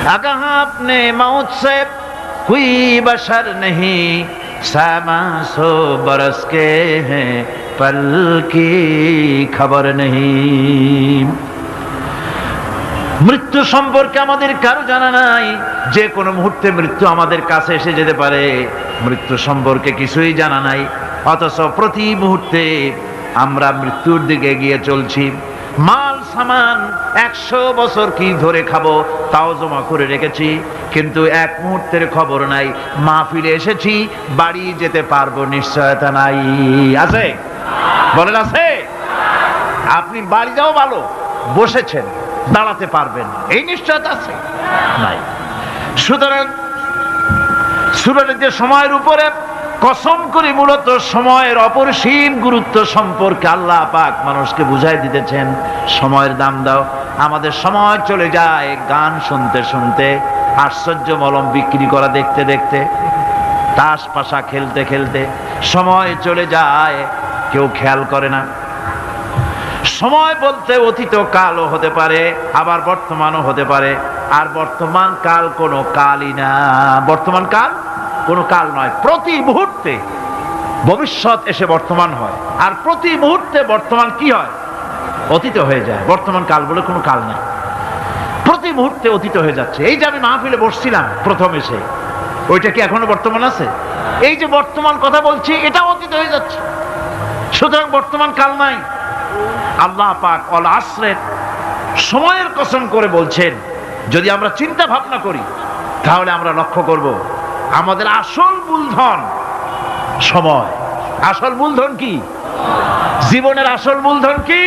अगर आपने मौत से कोई बशर नहीं, 100 बरस के हैं पल की खबर नहीं। মৃত্যু সম্পর্কে আমাদের কারো জানা নাই, যে কোনো মুহূর্তে মৃত্যু আমাদের কাছে এসে যেতে পারে। মৃত্যু সম্পর্কে কিছুই জানা নাই, অথচ প্রতি মুহূর্তে আমরা মৃত্যুর দিকে এগিয়ে চলছি। মাল সামান 100 বছর কি ধরে খাবো তাও জমা করে রেখেছি, কিন্তু এক মুহূর্তের খবর নাই। মাহফিলে এসেছি, বাড়ি যেতে পারবো নিশ্চয়তা নাই। আছে? বলেন আছে? আপনি বাড়ি যাও ভালো, বসেছেন, দাঁড়াতে পারবেন এই নিশ্চয়তা আছে? নাই। সুতরাং সূরার যে সময়ের উপরে কসম করে মূলত সময়ের অপরিসীম গুরুত্ব সম্পর্কে আল্লাহ পাক মানুষকে বুঝাই দিতেছেন। সময়ের দাম দাও। আমাদের সময় চলে যায় গান শুনতে শুনতে, আশ্চর্য মলম বিক্রি করা দেখতে দেখতে, তাস পাশা খেলতে খেলতে সময় চলে যায়, কেউ খেয়াল করে না। সময় বলতে অতীত কালও হতে পারে, আবার বর্তমানও হতে পারে। আর বর্তমান কাল কোনো কালই না। বর্তমান কাল কোনো কাল নয়। প্রতি মুহূর্তে ভবিষ্যৎ এসে বর্তমান হয়, আর প্রতি মুহূর্তে বর্তমান কি হয়? অতীত হয়ে যায়। বর্তমান কাল বলে কোনো কাল নাই, প্রতি মুহূর্তে অতীত হয়ে যাচ্ছে। এই যে আমি মাহফিলে বসছিলাম প্রথম এসে, ওইটা কি এখনো বর্তমান আছে? এই যে বর্তমান কথা বলছি, এটা অতীত হয়ে যাচ্ছে। সুতরাং বর্তমান কাল নাই। আল্লাহ পাক অল আসরের সময়ের কসম করে বলছেন। যদি আমরা চিন্তা ভাবনা করি তাহলে আমরা লক্ষ্য করব আমাদের আসল মূলধন সময়। আসল মূলধন কি? জীবনের আসল মূলধন কি?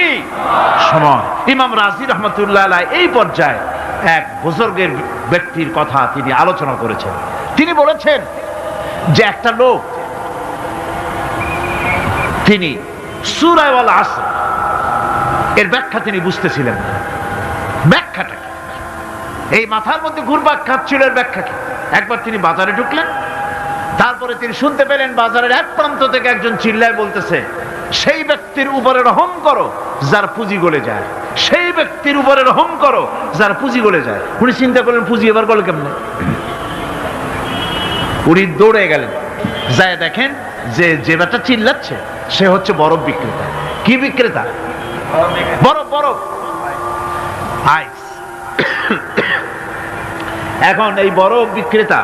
সময়। ইমাম রাজি রহমতুল্লাহ আলাইহি এই পর্যায়ে এক বুজুর্গের ব্যক্তির কথা তিনি আলোচনা করেছেন। তিনি বলেছেন যে একটা লোক, তিনি সূরা ওয়াল আসর এর ব্যাখ্যা তিনি বুঝতেছিলেন না। ব্যাখ্যাটা কি? এই মাথার মধ্যে ঘুরপাক খাচ্ছিল এর ব্যাখ্যা কি? একবার তিনি বাজারে ঢুকলেন, তারপরে তিনি শুনতে পেলেন বাজারের এক প্রান্ত থেকে একজন চিল্লায় বলতেছে, সেই ব্যক্তির উপরে রহম করো যার পুঁজি গলে যায়, সেই ব্যক্তির উপরে রহম করো যার পুঁজি গলে যায়। উনি চিন্তা করলেন পুঁজি এবার গলে কেমনে? উনি দৌড়ে গেলেন, যায় দেখেন যে যে ব্যাটা চিল্লাচ্ছে সে হচ্ছে বরফ বিক্রেতা। কি বিক্রেতা? বরফ। বরফ, আইস। এখন এই বরফ বিক্রেতা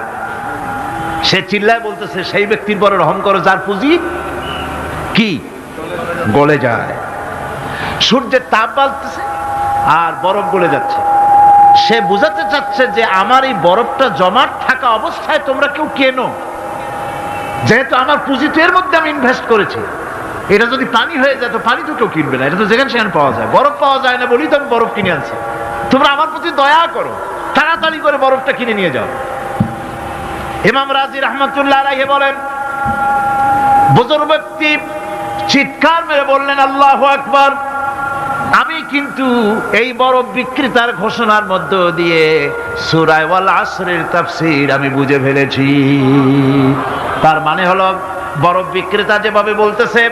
সে চিল্লায় বলতেছে, সেই ব্যক্তির পরে রহম করো যার পুঁজি কি গলে যায়। সূর্যের তাপ বাড়তেছে আর বরফ গলে যাচ্ছে। সে বুঝাতে চাচ্ছে যে আমার এই বরফটা জমাট থাকা অবস্থায় তোমরা কেউ কেনো, যেহেতু আমার পুঁজি তো এর মধ্যে আমি ইনভেস্ট করেছি। এটা যদি পানি হয়ে যায় তো পানি তো কেউ কিনবে না, এটা তো যেখানে সেখানে পাওয়া যায়। বরফ পাওয়া যায় না বলেই তো আমি বরফ কিনে আনছি। তোমরা আমার প্রতি দয়া করো, তাড়াতাড়ি করে বরফটা কিনে নিয়ে যাও। ইমাম রাজি রহমতুল্লাহ আলাইহি বলেন, বুজুর্গ ব্যক্তি চিৎকার মেরে বললেন, আল্লাহু আকবার, আমি কিন্তু এই বরফ বিক্রেতার ঘোষণার মধ্য দিয়ে সূরা ওয়াল আসরের তাফসীর আমি বুঝে ফেলেছি। তার মানে হলো বরফ বিক্রেতা যেভাবে বলতেছে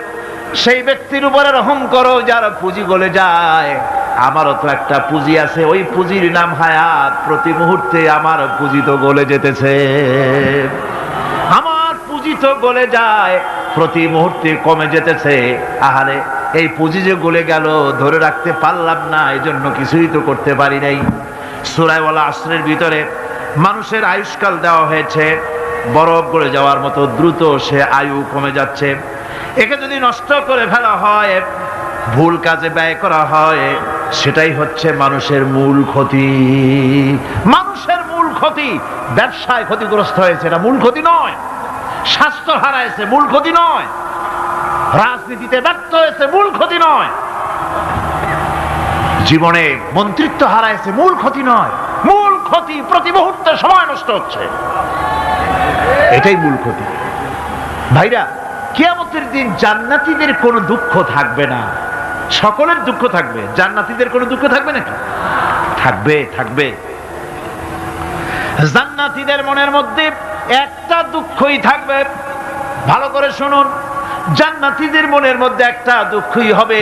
সেই ব্যক্তির উপরে রহম করো যার পুঁজি গলে যায়, আমারও তো একটা পুঁজি আছে, ওই পুঁজির নাম হায়াত। প্রতি মুহূর্তে আমার পুঁজি তো গলে যেতেছে, আমার পুঁজি তো গলে যায়, প্রতি মুহূর্তে কমে যেতেছে। আহারে, এই পুঁজি যে গলে গেল ধরে রাখতে পারলাম না, এই জন্য কিছুই তো করতে পারি নাই। সূরা ওয়াল আসরের ভিতরে মানুষের আয়ুষ্কাল দেওয়া হয়েছে, বরফ গলে যাওয়ার মতো দ্রুত সে আয়ু কমে যাচ্ছে। একে যদি নষ্ট করে ফেলা হয়, ভুল কাজে ব্যয় করা হয়, সেটাই হচ্ছে মানুষের মূল ক্ষতি। মানুষের মূল ক্ষতি। ব্যবসায় ক্ষতিগ্রস্ত হয়েছে, এটা মূল ক্ষতি নয়। স্বাস্থ্য হারাইছে, মূল ক্ষতি নয়। রাজনীতিতে ব্যর্থ হয়েছে, মূল ক্ষতি নয়। জীবনে মন্ত্রিত্ব হারাইছে, মূল ক্ষতি নয়। মূল ক্ষতি প্রতি মুহূর্তে সময় নষ্ট হচ্ছে, এটাই মূল ক্ষতি। ভাইরা, কিয়ামতের দিন জান্নাতীদের কোনো দুঃখ থাকবে না, সকলের দুঃখ থাকবে। জান্নাতীদের কোনো দুঃখ থাকবে নাকি? থাকবে, থাকবে। জান্নাতীদের মনের মধ্যে একটা দুঃখই থাকবে। ভালো করে শুনুন, জান্নাতীদের মনের মধ্যে একটা দুঃখই হবে।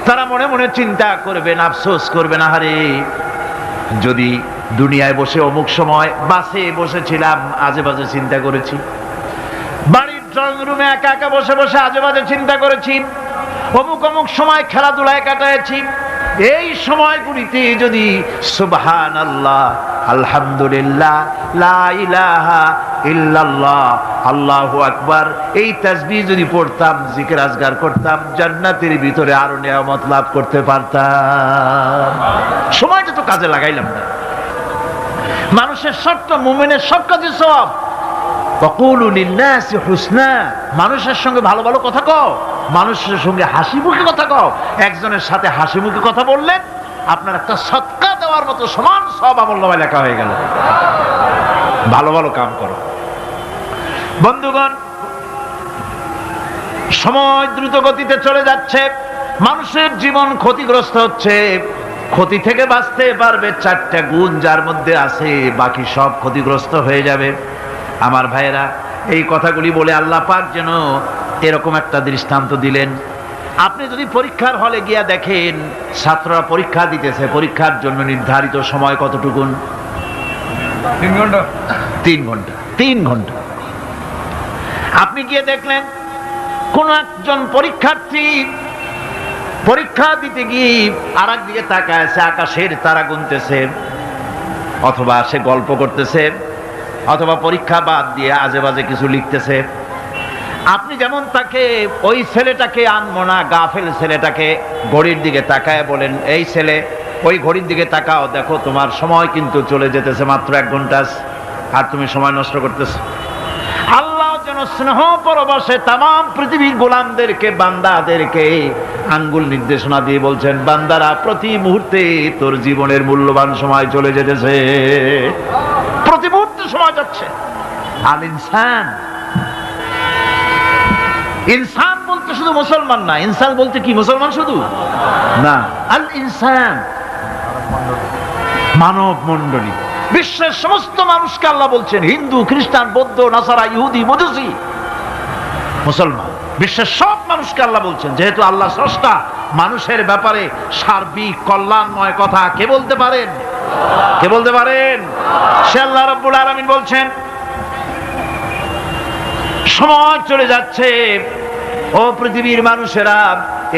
তারা মনে মনে চিন্তা করবেন, আফসোস করবেন, আহারে যদি দুনিয়ায় বসে অমুক সময় বাসে বসেছিলাম, আজে বাজে চিন্তা করেছি, বাড়ির ড্রয়িং রুমে একা একা বসে বসে আজে বাজে চিন্তা করেছি, অমুক অমুক সময় খেলাধুলায় কাটাইছি। এই সময়গুলিতে যদি সুবহানাল্লাহ, আলহামদুলিল্লাহ, লা ইলাহা ইল্লাল্লাহ, আল্লাহু আকবার এই তাসবিহ যদি পড়তাম, জিকির আজগার করতাম, জান্নাতের ভিতরে আরো নিয়ামত লাভ করতে পারতাম। সময়টা তো কাজে লাগাইলাম না। মানুষের শর্ত, মুমিনের সব কাজে সওয়াব। ওয়াকুলু লিন্নাসি হুসনা, মানুষের সঙ্গে ভালো ভালো কথা কও, মানুষের সঙ্গে হাসি মুখে কথা কও। একজনের সাথে হাসি মুখে কথা বললেন, আপনার একটা সদকা দেওয়ার মতো সমান সওয়াব আমলনামায় লেখা হয়ে গেল। ভালো ভালো কাম করো। বন্ধুগণ, সময় দ্রুত গতিতে চলে যাচ্ছে, মানুষের জীবন ক্ষতিগ্রস্ত হচ্ছে। ক্ষতি থেকে বাঁচতে পারবে 4টা গুণ যার মধ্যে আছে, বাকি সব ক্ষতিগ্রস্ত হয়ে যাবে। আমার ভাইয়েরা, এই কথাগুলি বলে আল্লাহ পাক যেন এরকম একটা দৃষ্টান্ত দিলেন। আপনি যদি পরীক্ষার হলে গিয়া দেখেন ছাত্ররা পরীক্ষা দিতেছে, পরীক্ষার জন্য নির্ধারিত সময় কতটুকুন? 3 ঘন্টা। 3 ঘন্টা। 3 ঘন্টা। আপনি গিয়ে দেখলেন কোন একজন পরীক্ষার্থী পরীক্ষা দিতে গিয়ে আর একদিকে তাকায় আছে, আকাশের তারা গুনতেছে, অথবা সে গল্প করতেছে, অথবা পরীক্ষা বাদ দিয়ে আজে বাজে কিছু লিখতেছে। আপনি যেমন তাকে, ওই ছেলেটাকে আনমনা গাফেল ছেলেটাকে ঘড়ির দিকে তাকায় বলেন, এই ছেলে ওই ঘড়ির দিকে তাকাও, দেখো তোমার সময় কিন্তু চলে যেতেছে, মাত্র 1 ঘন্টা আর তুমি সময় নষ্ট করতেছ। আল্লাহ যেন স্নেহ পরবশে তাম পৃথিবীর গোলামদেরকে, বান্দাদেরকে আঙ্গুল নির্দেশনা দিয়ে বলছেন, বান্দারা প্রতি মুহূর্তে তোর জীবনের মূল্যবান সময় চলে যেতেছে, প্রতি মুহূর্তে সময় যাচ্ছে। আল ইনসান, ইনসান বলতে শুধু মুসলমান না, ইনসান বলতে কি মুসলমান শুধু না, আল ইনসান মানব মণ্ডলী, বিশ্বের সমস্ত মানুষকে আল্লাহ বলছেন, হিন্দু, খ্রিস্টান, বৌদ্ধ, নাসারা, ইহুদি, মজুসি, মুসলমান, বিশ্বের সব মানুষকে আল্লাহ বলছেন। যেহেতু আল্লাহ স্রষ্টা, মানুষের ব্যাপারে সার্বিক কল্যাণময় কথা কে বলতে পারেন? কে বলতে পারেন? সে আল্লাহ রাব্বুল আলামিন বলছেন, সময় চলে যাচ্ছে ও পৃথিবীর মানুষেরা।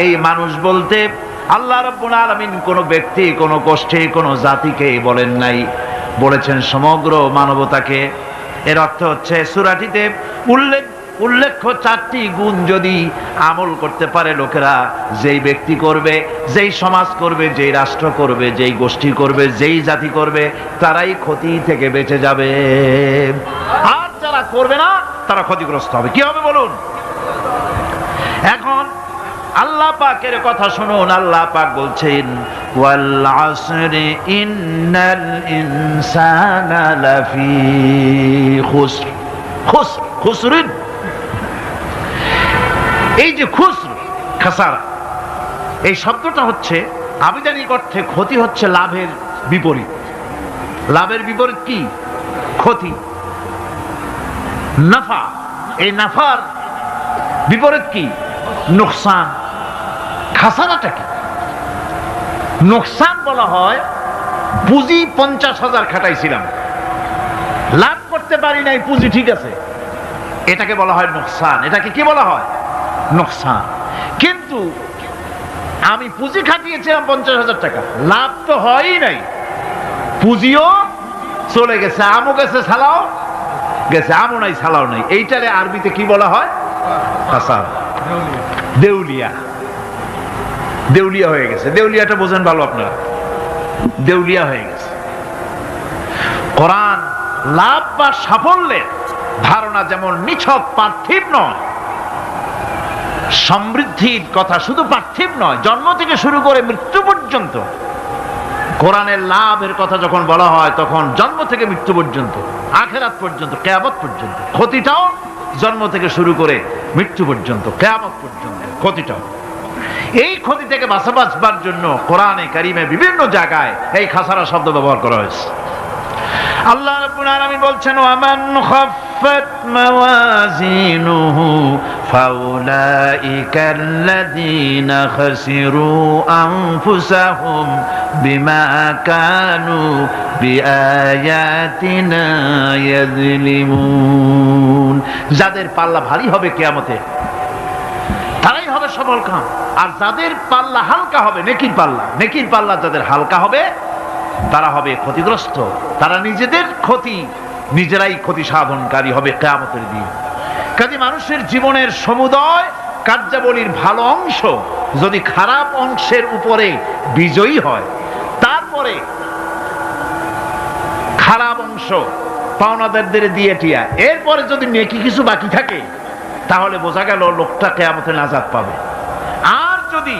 এই মানুষ বলতে আল্লাহ রাব্বুল আলামিন কোন ব্যক্তি, কোন গোষ্ঠী, কোন জাতিকে বলেন নাই, বলেছেন সমগ্র মানবতাকে। এর অর্থ হচ্ছে সূরাটিতে উল্লেখ্য 4টি গুণ যদি আমল করতে পারে লোকেরা, যেই ব্যক্তি করবে, যেই সমাজ করবে, যেই রাষ্ট্র করবে, যেই গোষ্ঠী করবে, যেই জাতি করবে, তারাই ক্ষতি থেকে বেঁচে যাবে। আর যারা করবে না তারা ক্ষতিগ্রস্ত হবে। কি হবে বলুন? এখন আল্লাহ পাকের কথা শুনুন। আল্লাহ পাক বলছেন, ওয়াল আসরি ইন্নাল ইনসানা লাফি খুসর। খুসরিন, এই যে খুসর, খাসারা, এই শব্দটা হচ্ছে আবিধানিক অর্থে ক্ষতি হচ্ছে লাভের বিপরীত। লাভের বিপরীত কি? ক্ষতি। নাফা, এই নাফার বিপরীত কি? নোকসান। খাসারাটা কি? নোকসান বলা হয় পুঁজি 50,000 খাটাইছিলাম, লাভ করতে পারি নাই, পুঁজি ঠিক আছে, এটাকে বলা হয় নোকসান। এটাকে কি বলা হয়? নোকসান। কিন্তু আমি পুঁজি খাটিয়েছিলাম 50,000 টাকা, লাভ তো হয়ই নাই, পুঁজিও চলে গেছে, আমও গেছে, ছালাও গেছে, আমও নাই, ছালাও নাই। এইটারে আরবিতে কি বলা হয়? খাসারা, দেউলিয়া। দেউলিয়া হয়ে গেছে। দেউলিয়াটা বোঝেন ভালো আপনারা, দেউলিয়া হয়ে গেছে। কোরআন লাভ বা সাফল্যের ধারণা যেমন নিছক পার্থিব নয়, সমৃদ্ধির কথা শুধু পার্থিব নয়, জন্ম থেকে শুরু করে মৃত্যু পর্যন্ত। কোরআনের লাভের কথা যখন বলা হয় তখন জন্ম থেকে মৃত্যু পর্যন্ত, আখিরাত পর্যন্ত, কিয়ামত পর্যন্ত। ক্ষতিটাও জন্ম থেকে শুরু করে মৃত্যু পর্যন্ত, কিয়ামত পর্যন্ত ক্ষতিটাও। এই ক্ষতি থেকে বাঁচবার জন্য কোরআনে কারিমে বিভিন্ন জায়গায় এই খাসারা শব্দ ব্যবহার করা হয়েছে। আল্লাহ রাব্বুল আলামিন বলছেন, ওয়ামান খাফফাত মাওয়াজিনুহু ফাউলাইকাল্লাযীনা খাসিরু আনফুসাহুম বিমা কানু বিআয়াতিনা ইয়াযলিমুন। যাদের পাল্লা ভারী হবে কিয়ামতে তারাই হবে সফলকাম, আর যাদের পাল্লা হালকা হবে, নেকির পাল্লা যাদের হালকা হবে তারা হবে ক্ষতিগ্রস্ত, তারা নিজেদের নিজেরাই ক্ষতি সাধনকারী হবে কিয়ামতের দিন। কাজে মানুষের জীবনের সমুদয় কার্যাবলীর ভালো অংশ যদি খারাপ অংশের উপরে বিজয়ী হয়, তারপরে খারাপ অংশ পাওনাদারদের দিয়ে টিয়া, এরপরে যদি নেকি কিছু বাকি থাকে তাহলে বোঝা গেল লোকটা কিয়ামতে নাজাত পাবে। আর যদি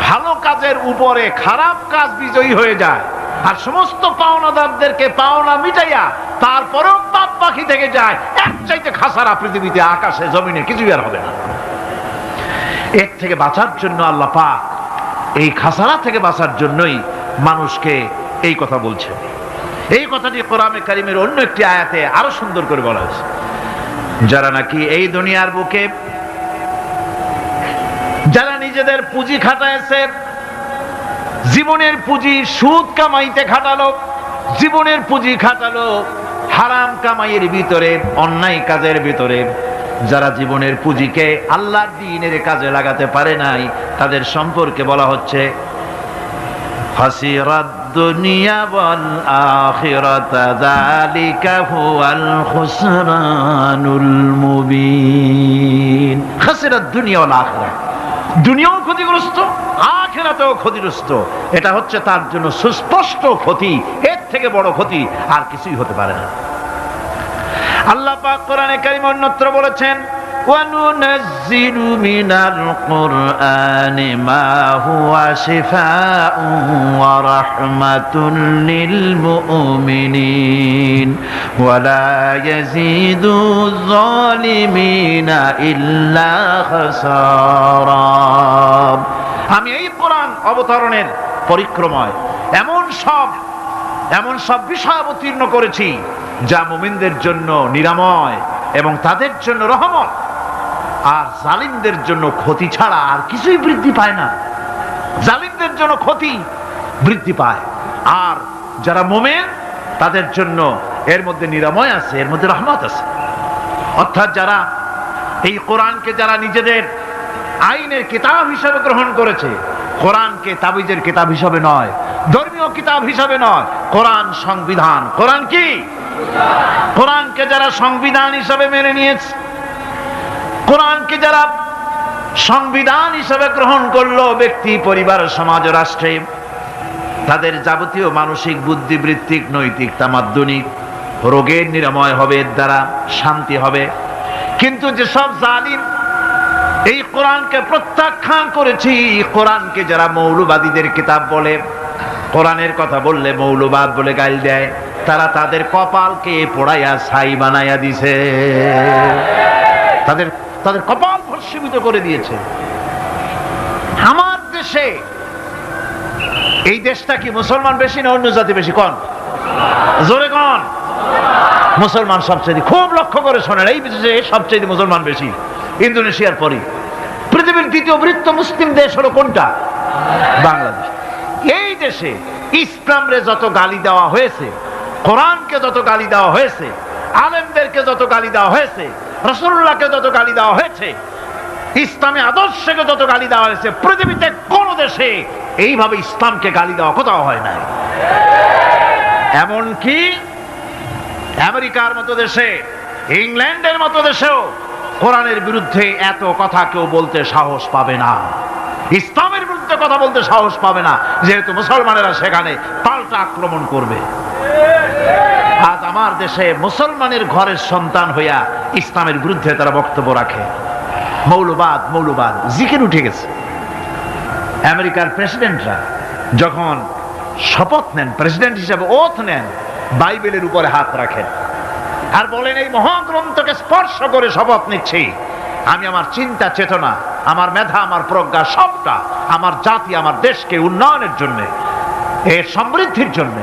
ভালো কাজের উপরে খারাপ কাজ বিজয়ী হয়ে যায় আর সমস্ত পাওনাদারদেরকে পাওনা মিটাইয়া তারপরেও পাপ বাকি থেকে যায়, এক চাইতে খাসারা পৃথিবীতে আকাশে জমিনে কিছুই আর হবে না। এর থেকে বাঁচার জন্য আল্লাহ পাক এই খাসারা থেকে বাঁচার জন্যই মানুষকে এই কথা বলছে। এই কথাটি কোরআনে কারীমের অন্য একটি আয়াতে আরো সুন্দর করে বলা হয়েছে, যারা নাকি এই দুনিয়ার বুকে যারা নিজেদের পুঁজি খাটাইছে, জীবনের পুঁজি সুদ কামাইতে খাটালো, জীবনের পুঁজি খাটালো হারাম কামাইয়ের ভিতরে, অন্যায় কাজের ভিতরে, যারা জীবনের পুঁজিকে আল্লাহর দ্বীনের কাজে লাগাতে পারে নাই, তাদের সম্পর্কে বলা হচ্ছে খাসিরাদ দুনিয়া ওয়াল আখিরাতা যালিকা হুয়াল খুসরানুল মুবিন। খাসিরাদ দুনিয়া ওয়াল আখিরা, দুনিয়াও ক্ষতিগ্রস্ত, আখিরাতেও ক্ষতিগ্রস্ত। এটা হচ্ছে তার জন্য সুস্পষ্ট ক্ষতি, এর থেকে বড় ক্ষতি আর কিছুই হতে পারে না। আল্লাহ পাক কোরআনে কারীম অন্যত্র বলেছেন, وَنُنَزِّلُ مِنَ الْقُرْآنِ مَا هُوَ شِفَاءٌ وَرَحْمَةٌ لِّلْمُؤْمِنِينَ وَلَا يَزِيدُ الظَّالِمِينَ إِلَّا خَسَارًا। আমি এই কোরআন অবতরণের পরিক্রমায় এমন সব বিষয় অবতীর্ণ করেছি যা মুমিনদের জন্য নিরাময় এবং তাদের জন্য রহমত, আর জালিমদের জন্য ক্ষতি ছাড়া আর কিছুই বৃদ্ধি পায় না। জালিমদের জন্য ক্ষতি বৃদ্ধি পায়, আর যারা মুমিন তাদের জন্য এর মধ্যে নিরাময় আছে, এর মধ্যে রহমত আছে। অর্থাৎ যারা এই কোরআনকে যারা নিজেদের আইনের কিতাব হিসেবে গ্রহণ করেছে, কোরআনকে তাবিজের কিতাব হিসেবে নয়, ধর্মীয় কিতাব হিসেবে নয়, কোরআন সংবিধান। কোরআন কি? কোরআনকে যারা সংবিধান হিসেবে মেনে নিয়েছে, কোরআনকে যারা সংবিধান হিসেবে গ্রহণ করলো ব্যক্তি, পরিবার, সমাজ, রাষ্ট্রে, তাদের যাবতীয় মানসিক, বুদ্ধিবৃত্তিক, নৈতিক, তামাদ্দুনিক রোগের নিরাময় হবে, এর দ্বারা শান্তি হবে। কিন্তু যেসব জালিম এই কোরআনকে প্রত্যাখ্যান করেছি, কোরআনকে যারা মৌলবাদীদের কিতাব বলে, কোরআনের কথা বললে মৌলবাদ বলে গাল দেয়, তারা তাদের কপালকে পোড়াইয়া ছাই বানাইয়া দিছে, তাদের কপাল ভস্মীভূত করে দিয়েছে। আমার দেশে, এই দেশটা কি মুসলমান বেশি না অন্য জাতি বেশি? কোন? জোরে কোন? মুসলমান সবচেয়ে। খুব লক্ষ্য করে শোনেন, এই দেশে সবচেয়ে মুসলমান বেশি, ইন্দোনেশিয়ার পরে। পৃথিবীর দ্বিতীয় বৃহত্তম মুসলিম দেশ হলো কোনটা? বাংলাদেশ। এই দেশে ইসলামরে যত গালি দেওয়া হয়েছে, কোরআনকে যত গালি দেওয়া হয়েছে, আলেমদেরকে যত গালি দেওয়া হয়েছে, রাসূলুল্লাহকে যত গালি দেওয়া হয়েছে, ইসলামী আদর্শকে যত গালি দেওয়া হয়েছে, পৃথিবীতে কোন দেশে এইভাবে ইসলামকে গালি দেওয়া কোথাও হয় নাই। এমনকি আমেরিকার মতো দেশে, ইংল্যান্ডের মতো দেশেও কোরআনের বিরুদ্ধে এত কথা কেউ বলতে সাহস পাবে না, ইসলামের বিরুদ্ধে কথা বলতে সাহস পাবে না, যেহেতু মুসলমানেরা সেখানে পাল্টা আক্রমণ করবে। আজ আমার দেশে মুসলমানের ঘরের সন্তান হইয়া ইসলামের বিরুদ্ধে তারা বক্তব্য রাখে। মৌলবাদ জিকির উঠে গেছে। আমেরিকার প্রেসিডেন্টরা যখন শপথ নেন, প্রেসিডেন্ট হিসেবে ওথ নেন, বাইবেলের উপরে হাত রাখেন আর বলেন, এই মহাগ্রন্থকে স্পর্শ করে শপথ নিচ্ছি, আমি আমার চিন্তা চেতনা, আমার মেধা, আমার প্রজ্ঞা, সবটা আমার জাতি, আমার দেশকে উন্নয়নের জন্য, এর সমৃদ্ধির জন্য,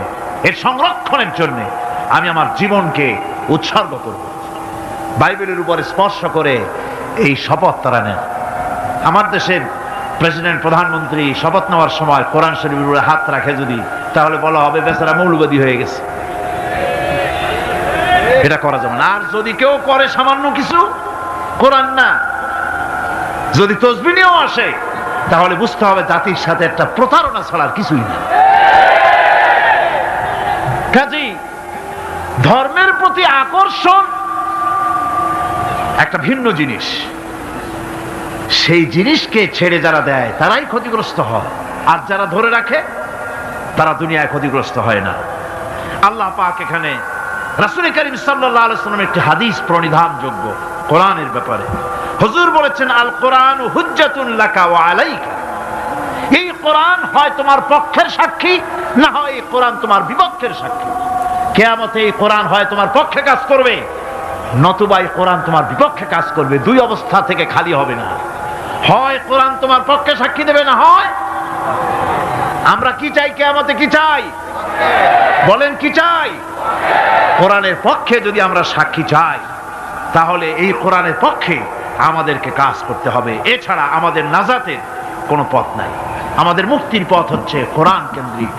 এর সংরক্ষণের জন্য আমি আমার জীবনকে উৎসর্গ করব। বাইবেলের উপরে স্পর্শ করে এই শপথ তারা নেন। আমার দেশের প্রেসিডেন্ট, প্রধানমন্ত্রী শপথ নেওয়ার সময় কোরআন শরীফের উপরে হাত রাখে যদি, তাহলে বলা হবে বেচারা মৌলবাদী হয়ে গেছে। এটা করা যাবে না। আর যদি কেউ করে সামান্য কিছু, কোরআন না, যদি তসবিহ নিয়েও আসে, তাহলে বুঝতে হবে জাতির সাথে একটা প্রতারণা ছাড়ার কিছুই না। কাজেই ধর্মের প্রতি আকর্ষণ একটা ভিন্ন জিনিস, সেই জিনিসকে ছেড়ে যারা দেয় তারাই ক্ষতিগ্রস্ত হয়, আর যারা ধরে রাখে তারা দুনিয়ায় ক্ষতিগ্রস্ত হয় না। আল্লাহ পাক এখানে রাসূল করিম সাল্লাল্লাহু আলাইহি ওয়াসাল্লামের একটি হাদিস প্রণিধানযোগ্য কোরআনের ব্যাপারে। হুজুর বলেছেন, আল কোরআন হুজ্জাতুন লাকা ওয়া আলাইকা। এই কোরআন হয় তোমার পক্ষের সাক্ষী, না হয় এই কোরআন তোমার বিপক্ষের সাক্ষী। কিয়ামতে এই কোরআন হয় তোমার পক্ষে কাজ করবে, নতুবা এই কোরআন তোমার বিপক্ষে কাজ করবে। দুই অবস্থা থেকে খালি হবে না, হয় কোরআন তোমার পক্ষে সাক্ষী দেবে, না হয়। আমরা কি চাই? কিয়ামতে কি চাই? বলেন কি চাই? কোরআনের পক্ষে যদি আমরা সাক্ষী চাই, তাহলে এই কোরআনের পক্ষে আমাদেরকে কাজ করতে হবে। এছাড়া আমাদের নাজাতের কোনো পথ নাই। আমাদের মুক্তির পথ হচ্ছে কোরআন কেন্দ্রিক,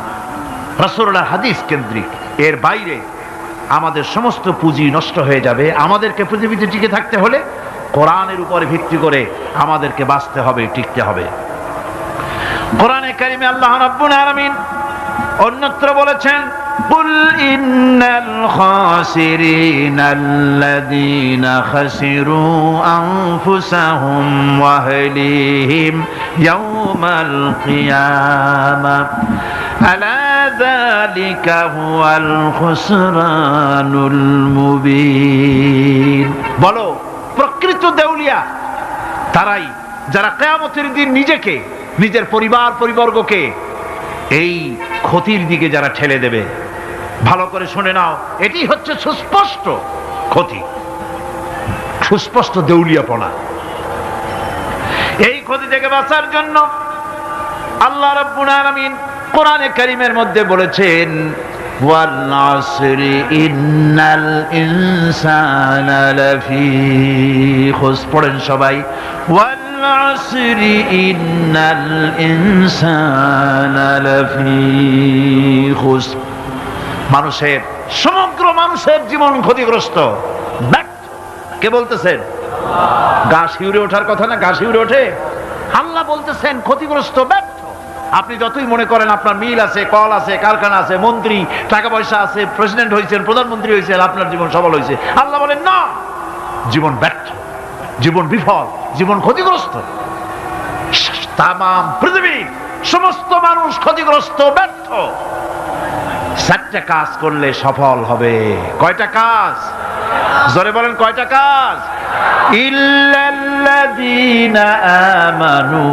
রাসূলুল্লাহর হাদিস কেন্দ্রিক। এর বাইরে আমাদের সমস্ত পুঁজি নষ্ট হয়ে যাবে। আমাদেরকে পৃথিবীতে টিকে থাকতে হলে কোরআনের উপরে ভিত্তি করে আমাদেরকে বাঁচতে হবে, টিকতে হবে। কোরআনে কারিমে আল্লাহ রাব্বুল আলামিন অন্যত্র বলেছেন, কুল ইন্নাল খাসিরিনাল্লাযীনা খাসিরু আনফুসাহুম ওয়া আহলিহিম ইয়াওমাল কিয়ামাহ আলা যালিকা হুয়াল খুসরানুল মুবিন। বলো, প্রকৃত দেউলিয়া তারাই যারা কিয়ামতের দিন নিজেকে, নিজের পরিবার পরিবর্গকে এই ক্ষতির দিকে যারা ঠেলে দেবে। ভালো করে শুনে নাও, এটি হচ্ছে সুস্পষ্ট ক্ষতি, সুস্পষ্ট দেউলিয়াপনা। এই ক্ষতি থেকে বাঁচার জন্য আল্লাহ রাব্বুল আলামিন কোরআনে কারীমের মধ্যে বলেছেন, ওয়াল আসরি ইন্নাল ইনসানা লাফি খুসর। পড়েন সবাই, ওয়াল আসরি ইন্নাল ইনসানা লাফি খুসর। মানুষের, সমগ্র মানুষের জীবন ক্ষতিগ্রস্ত, ব্যর্থ। কে বলতেছেন? গা শিউরে ওঠার কথা না? গা শিউরে ওঠে। আল্লাহ বলতেছেন ক্ষতিগ্রস্ত, ব্যর্থ। আপনি যতই মনে করেন আপনার মিল আছে, কল আছে, কারখানা আছে, মন্ত্রী, টাকা পয়সা আছে, প্রেসিডেন্ট হয়েছেন, প্রধানমন্ত্রী হয়েছেন, আপনার জীবন সফল হয়েছে, আল্লাহ বলেন না, জীবন ব্যর্থ, জীবন বিফল, জীবন ক্ষতিগ্রস্ত। তামাম পৃথিবীর সমস্ত মানুষ ক্ষতিগ্রস্ত, ব্যর্থ। চারটা কাজ করলে সফল হবে। কয়টা কাজ? জোরে বলেন, কয়টা কাজ? ইল্লাল্লাযীনা আমানু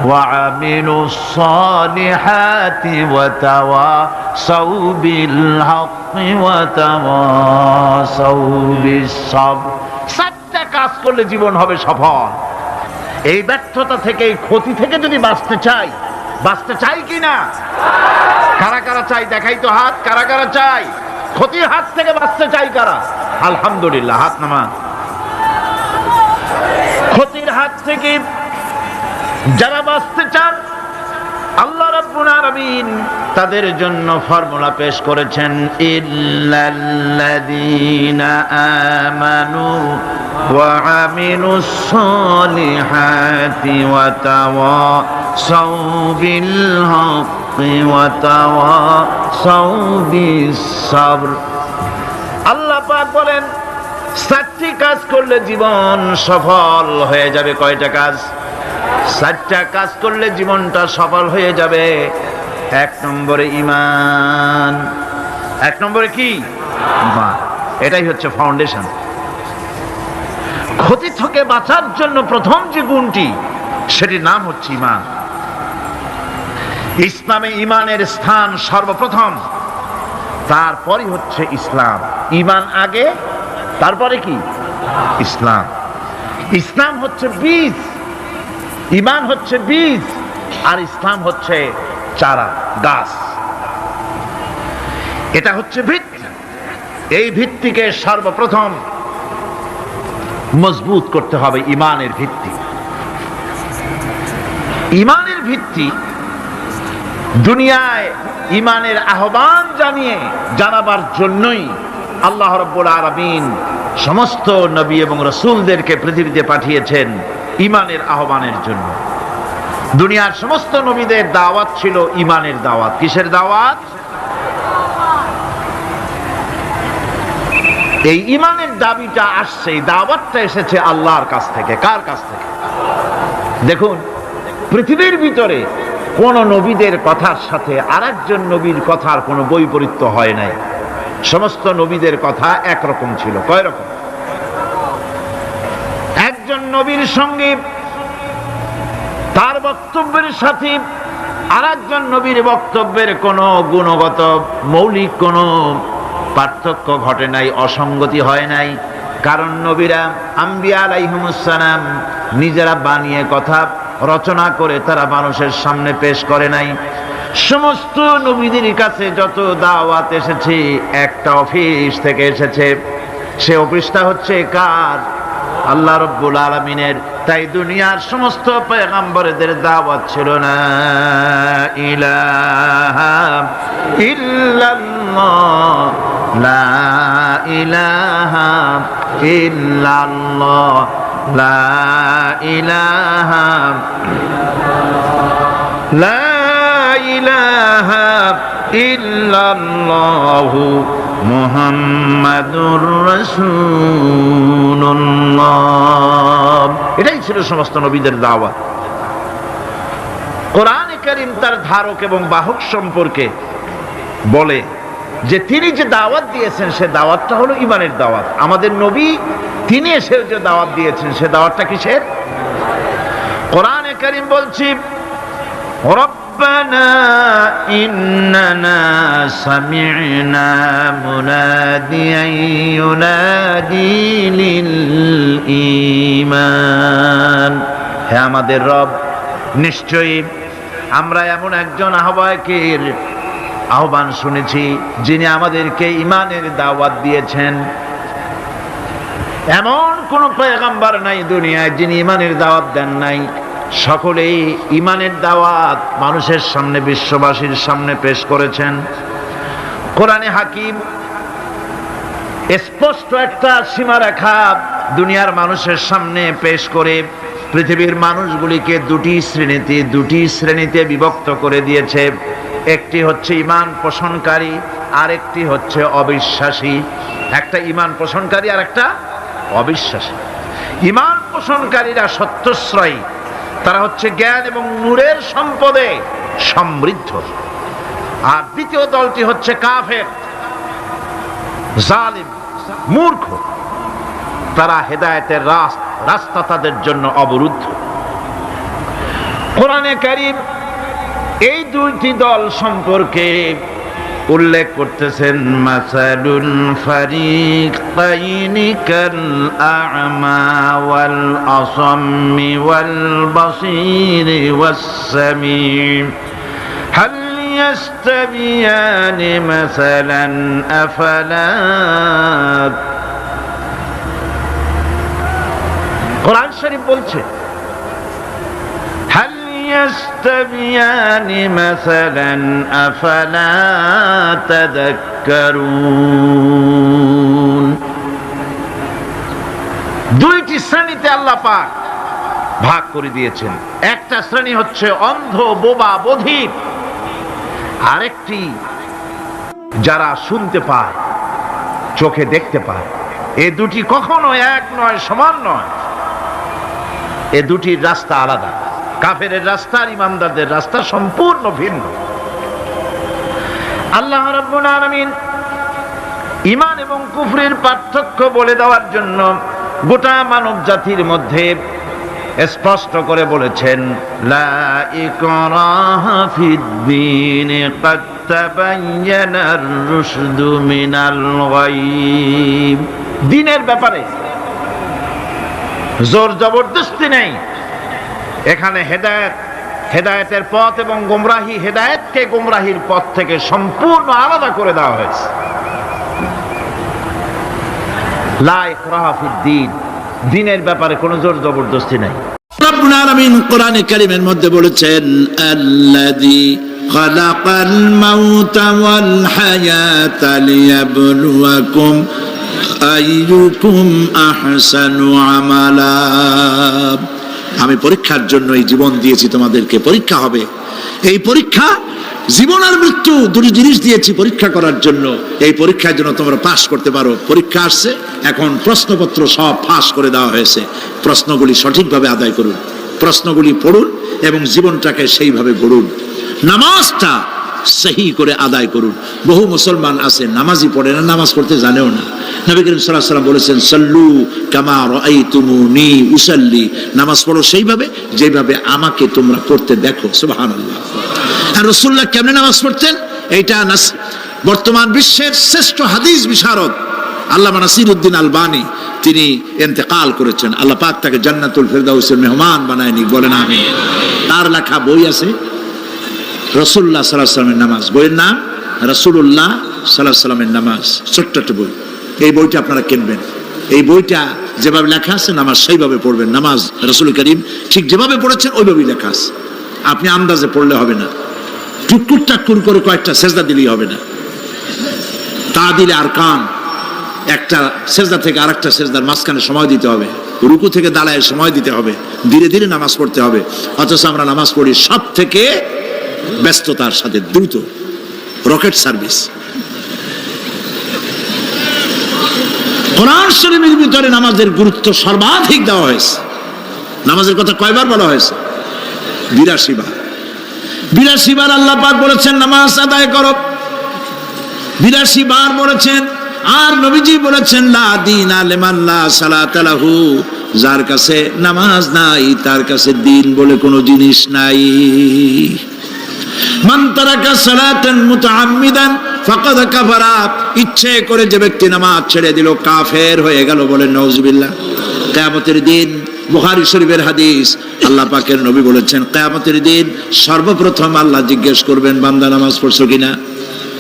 ওয়া আমিলুস সালিহাতি ওয়া তাওয়াসাউ বিল হাক্কি ওয়া তাওয়াসাউ বিস সাবর। চারটা কাজ করলে জীবন হবে সফল। এই ব্যর্থতা থেকে, এই ক্ষতি থেকে যদি বাঁচতে চাই কিনা? কারা কারা চাই? দেখাই তো হাত। কারা কারা চাই? ক্ষতির হাত থেকে বাঁচতে চাই কারা? আলহামদুলিল্লাহ, হাত নামান। ক্ষতির হাত থেকে যারা বাঁচতে চান, আল্লাহ রাব্বুল আলামিন তাদের জন্য ফর্মুলা পেশ করেছেন, ইল্লাল্লাযীনা আমানু ওয়া আমিলুস সালিহাতি ওয়া তাওয়াসাউ বিল হাক্কি ওয়া তাওয়াসাউ বিস সাবর। আল্লাহ পাক বলেন, চারটি কাজ করলে জীবন সফল হয়ে যাবে। কয়টা কাজ? চারটা কাজ করলে জীবনটা সফল হয়ে যাবে। এক নম্বরে ঈমান। এক নম্বরে কি? ঈমান। এটাই হচ্ছে ফাউন্ডেশন। ক্ষতি থেকে বাঁচার জন্য প্রথম যে গুণটি, সেটির নাম হচ্ছে ঈমান। ইসলামে ঈমানের স্থান সর্বপ্রথম, তারপরই হচ্ছে ইসলাম। ঈমান আগে, তারপরে কি? ইসলাম। ইসলাম হচ্ছে বীজ, ঈমান হচ্ছে বীজ, আর ইসলাম হচ্ছে চারা, গাছ। এটা হচ্ছে ভিত্তি। এই ভিত্তিকে সর্বপ্রথম মজবুত করতে হবে। ঈমানের ভিত্তি, ঈমানের ভিত্তি দুনিয়ায় ঈমানের আহ্বান জানাবার জন্যই আল্লাহ রাব্বুল আলামিন সমস্ত নবী এবং রাসূলদেরকে পৃথিবীতে পাঠিয়েছেন ঈমানের আহ্বানের জন্য। দুনিয়ার সমস্ত নবীদের দাওয়াত ছিল ঈমানের দাওয়াত। কিসের দাওয়াত? এই ঈমানের দাবিটা আসছে, এই দাওয়াতটা এসেছে আল্লাহর কাছ থেকে। কার কাছ থেকে? দেখুন, পৃথিবীর ভিতরে কোন নবীদের কথার সাথে আরেকজন নবীর কথার কোনো বৈপরীত্য হয় নাই। সমস্ত নবীদের কথা একরকম ছিল। কয় রকম? একজন নবীর সঙ্গে তার বক্তব্যের সাথে আরেকজন নবীর বক্তব্যের কোনো গুণগত মৌলিক কোনো পার্থক্য ঘটে নাই, অসঙ্গতি হয় নাই। কারণ নবীরা আম্বিয়া আলাইহিমুস সালাম নিজেরা বানিয়ে কথা রচনা করে তারা মানুষের সামনে পেশ করে নাই। সমস্ত নবীদের কাছে যত দাওয়াত এসেছে একটা অফিস থেকে এসেছে। সে অফিসটা হচ্ছে কার? আল্লাহ রাব্বুল আলামিনের। তাই দুনিয়ার সমস্ত পয়গম্বরদের দাওয়াত ছিল না ইলাহা ইল্লাল্লাহ, লা ইলাহা ইল্লাল্লাহ, লা ইলাহা, লা ইলাহা ইল্লাল্লাহু মুহাম্মাদুর রাসূলুল্লাহ। এটাই ছিল সমস্ত নবীদের দাওয়াত। কোরআনে কারীম তার ধারক এবং বাহক সম্পর্কে বলে যে তিনি যে দাওয়াত দিয়েছেন সে দাওয়াতটা হলো ঈমানের দাওয়াত। আমাদের নবী তিনি এসে যে দাওয়াত দিয়েছেন সে দাওয়াতটা কিসের? কোরআনে কারীম বলছি, রব্বানা ইন্নানা সামি'না মুনাদিয়ান ইউনাদি লিল ঈমান। হে আমাদের রব, নিশ্চয়ই আমরা এমন একজন আহ্বায়কের আহ্বান শুনেছি যিনি আমাদেরকে ঈমানের দাওয়াত দিয়েছেন। এমন কোন পয়গম্বর নাই দুনিয়ায় যিনি ঈমানের দাওয়াত দেন নাই। সকলেই ঈমানের দাওয়াত মানুষের সামনে, বিশ্ববাসীর সামনে পেশ করেছেন। কোরআনে হাকিম স্পষ্ট একটা সীমারেখা দুনিয়ার মানুষের সামনে পেশ করে পৃথিবীর মানুষগুলিকে দুটি শ্রেণীতে বিভক্ত করে দিয়েছে। একটি হচ্ছে ঈমান পোষণকারী, আরেকটি হচ্ছে অবিশ্বাসী। একটা ঈমান পোষণকারী আর একটা অবিশ্বাসী। ঈমান পোষণকারীরা সত্যশ্রয়ী, তারা হচ্ছে জ্ঞান এবং নূরের সম্পদে সমৃদ্ধ। আর দ্বিতীয় দলটি হচ্ছে কাফের, জালিম, মূর্খ। তারা হেদায়েতের রাস্তা তাদের জন্য অবরুদ্ধ। কোরআনে কারীম এই দুইটি দল সম্পর্কে উল্লেখ করতেছেন, মাসালুল ফারিকাইনি কাল আ'মা ওয়াল আসাম্মি ওয়াল বাসীরি ওয়াস সামিম হাল ইয়াস্তাবিয়ানি মাসালান আফালা। কোরআন শরীফ বলছে, হাল ইয়াস্তাবিয়ানি মাসালান আফালা তাযাক্কারুন। দুইটি শ্রেণীতে আল্লাহ পাক ভাগ করে দিয়েছেন। একটা শ্রেণী হচ্ছে অন্ধ, বোবা, বধির। আরেকটি যারা শুনতে পায়, চোখে দেখতে পায়। এই দুটি কখনো এক নয়, সমান নয়। এ দুটির রাস্তা আলাদা। কাফেরের রাস্তা আর ইমানদারদের রাস্তা সম্পূর্ণ ভিন্ন। আল্লাহ রাব্বুল আলামিন ঈমান এবং কুফরের পার্থক্য বলে দেওয়ার জন্য গোটা মানব জাতির মধ্যে স্পষ্ট করে বলেছেন, লা ইকরাহা ফিদ-দীন ক্বাদ তাবায়্যানার রুশদু মিনাল গায়ব। দ্বীনের ব্যাপারে জোর জবরদস্তি নেই। এখানে হেদায়েতের পথ এবং গোমরাহি, হেদায়েতকে গোমরাহির পথ থেকে সম্পূর্ণ আলাদা করে দেওয়া হয়েছে। লা ইকরাহা ফিদ-দীন, দ্বীনের ব্যাপারে কোনো জোর জবরদস্তি নাই। রব্বুল আলামিন কোরআনে কারীমের মধ্যে বলেছেন, আল্লাযী খালাকাল মাউতা ওয়াল হায়াতা লিয়াবলুয়াকুম আইয়ুকুম আহসানু আমালা। আমি পরীক্ষার জন্য এই জীবন দিয়েছি তোমাদেরকে, পরীক্ষা হবে। এই পরীক্ষা জীবন আর মৃত্যু দুটি জিনিস দিয়েছি পরীক্ষা করার জন্য। এই পরীক্ষার জন্য তোমরা পাস করতে পারো। পরীক্ষা আসছে, এখন প্রশ্নপত্র সব ফাঁস করে দেওয়া হয়েছে। প্রশ্নগুলি সঠিকভাবে আদায় করুন, প্রশ্নগুলি পড়ুন এবং জীবনটাকে সেইভাবে গড়ুন। নামাজটা সহি করে আদায় করুন। বহু মুসলমান আছে নামাজই পড়ে না, নামাজ পড়তে জানেও না। নবী করিম সাল্লাল্লাহু আলাইহি ওয়াসাল্লাম বলেছেন, সাল্লু কামা রাআইতুমুনি উসাল্লি, নামাজ পড়ো সেইভাবে যেভাবে আমাকে তোমরা পড়তে দেখো। সুবহানাল্লাহ। আর রাসূলুল্লাহ কেমনে নামাজ পড়তেন, এইটা বর্তমান বিশ্বের শ্রেষ্ঠ হাদিস বিশারদ আল্লামা নাসিরউদ্দিন আলবানী তিনি ইন্তেকাল করেছেন। আল্লাহ পাক তাকে জান্নাতুল ফেরদাউসের মেহমান বানায় নিক, বলেন আমিন। তার লেখা বই আছে রাসূলুল্লাহ সাল্লাল্লাহু আলাইহি ওয়াসাল্লামের নামাজ, বইয়ের নাম রাসূলুল্লাহ সাল্লাল্লাহু আলাইহি ওয়াসাল্লামের নামাজ। ছোট্ট একটা বই, এই বইটা আপনারা কিনবেন। এই বইটা যেভাবে লেখা আছে নামাজ সেইভাবে পড়বেন। নামাজ রাসূল করিম ঠিক যেভাবে পড়েছেন ওইভাবেই লেখা আছে। আপনি আন্দাজে পড়লে হবে না, টুকুর টাকুর করে কয়েকটা সেজদা দিলেই হবে না। তা দিলে আর কান, একটা সেজদা থেকে আরেকটা সেজদার মাঝখানে সময় দিতে হবে, রুকু থেকে দাঁড়ায় সময় দিতে হবে, ধীরে ধীরে নামাজ পড়তে হবে। অথচ আমরা নামাজ পড়ি সব থেকে ব্যস্ততার সাথে, দ্রুত, রকেট সার্ভিস। কোরআন শরীফের ভিতরে নামাজের গুরুত্ব সর্বাধিক দেওয়া হয়েছে। নামাজের কথা কয়বার বলা হয়েছে? 82 বার। 82 বার আল্লাহ পাক বলেছেন নামাজ আদায় করো, 82 বার বলেছেন। আর নবীজি বলেছেন লা দীনা লিমান লা সালাতা লাহু, যার কাছে নামাজ নাই তার কাছে দিন বলে কোনো জিনিস নাই। মান তারাকা সালাতান মুতাআম্মিদান ফাকাদ কাফারা, ইচ্ছে করে যে ব্যক্তি নামাজ ছেড়ে দিল কাফের হয়ে গেল, বলেন নাউজুবিল্লাহ। কিয়ামতের দিন, বুখারী শরীফের হাদিস, আল্লাহ পাকের নবী বলেছেন কিয়ামতের দিন সর্বপ্রথম আল্লাহ জিজ্ঞেস করবেন বান্দা নামাজ পড়ছো কিনা।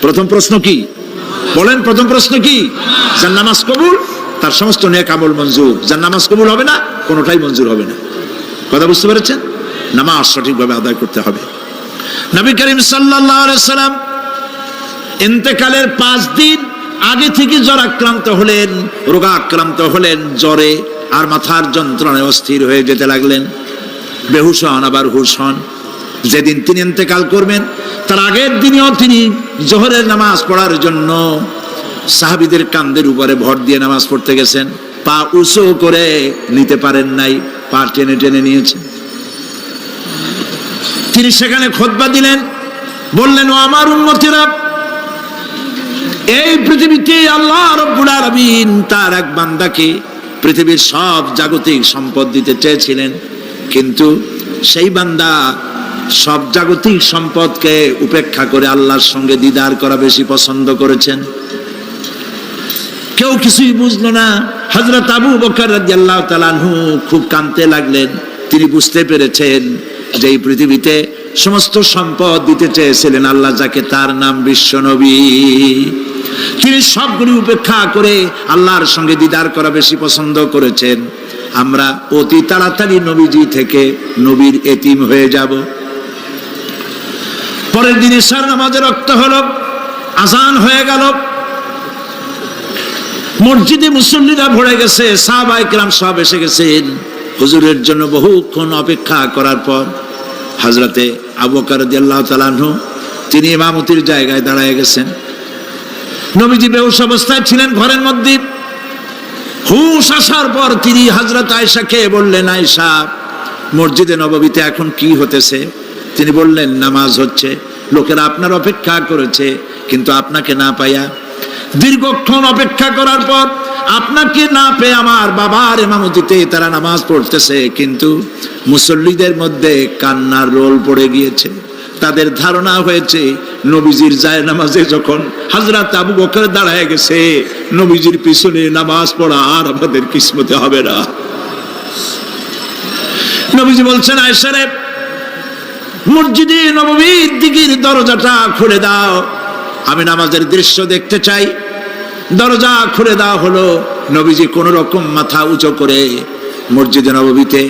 প্রথম প্রশ্ন কি বলেন? প্রথম প্রশ্ন কি? যার নামাজ কবুল তার সমস্ত নেক আমল মঞ্জুর, যার নামাজ কবুল হবে না কোনোটাই মঞ্জুর হবে না। কথা বুঝতে পেরেছেন? নামাজ সঠিকভাবে আদায় করতে হবে। নবী করিম সাল্লাল্লাহু আলাইহি সাল্লাম ইন্তেকালের 5 দিন আগে থেকে জ্বরাক্রান্ত হলেন, রোগাক্রান্ত হলেন, জ্বরে আর মাথার যন্ত্রণায় অস্থির হয়ে যেতে লাগলেন, বেহুশ হন আবার হুশ হন। যেদিন তিনি ইন্তেকাল করবেন তার আগের দিনেও তিনি জোহরের নামাজ পড়ার জন্য সাহাবীদের কাঁধের উপরে ভর দিয়ে নামাজ পড়তে গেছেন। পা উঁচু করে নিতে পারেন নাই, পা টেনে টেনে নিয়েছেন। তিনি সেখানে খুতবা দিলেন, বললেন ও আমার উম্মতেরা, এই পৃথিবীতে আল্লাহ রাব্বুল আলামিন তার এক বান্দাকে পৃথিবীর সব জাগতিক সম্পদ দিতে চেয়েছিলেন, কিন্তু সেই বান্দা সব জাগতিক সম্পদকে উপেক্ষা করে আল্লাহর সঙ্গে দিদার করা বেশি পছন্দ করেছেন। কেউ কিছুই বুঝলো না। হযরত আবু বকর রাদিয়াল্লাহু তাআলা আনহু খুব কাঁদতে লাগলেন। তিনি বুঝতে পেরেছেন যে এই পৃথিবীতে সমস্ত সম্পদ দিতে চেয়েছিলেন আল্লাহ যাকে, তার নাম বিশ্বনবী। তিনি সবগুলি উপেক্ষা করে আল্লাহর সঙ্গে দিদার করা বেশি পছন্দ করেছেন। আমরা অতি তাড়াতাড়ি নবীজি থেকে নবীর এতিম হয়ে যাব। পরের দিন ইশার নামাজের রক্ত হলো, আজান হয়ে গেল, মসজিদে মুসল্লিরা ভরে গেছে, সাহাবায়ে কেরাম সব এসে গেছেন। হুজুরের জন্য বহুক্ষণ অপেক্ষা করার পর হযরতে আবু বকর রাদিয়াল্লাহু তাআলা আনহু তিনি ইমামতির জায়গায় দাঁড়ায় গেছেন। নবীজি বেহুশ অবস্থায় ছিলেন ঘরের মধ্যে। হুশ আসার পর তিনি হযরত আয়েশাকে বললেন, আয়েশা, মসজিদে নববীতে এখন কি হতেছে? তিনি বললেন, নামাজ হচ্ছে, লোকেরা আপনার অপেক্ষা করেছে, কিন্তু আপনাকে না পাইয়া দীর্ঘক্ষণ অপেক্ষা করার পর আপনাকে না পেয়ে আমার বাবার ইমামতিতে তারা নামাজ পড়তেছে, কিন্তু মুসল্লিদের মধ্যে কান্নার রোল পড়ে গিয়েছে। তাদের ধারণা হয়েছে নবীজির জায়নামাজে যখন হযরত আবু বকর দাঁড়ায় গেছে, নবীজির পিছনে নামাজ পড়া আর আমাদের কিসমতে হবে না। নবীজি বলছেন, আয়েশা রে, মসজিদে নববীর দিকের দরজাটা খুলে দাও, আমি নামাজের দৃশ্য দেখতে চাই। দরজা খুলে দেওয়া হলো। নবীজি কোন রকম মাথা উঁচু করে মসজিদে নববীতে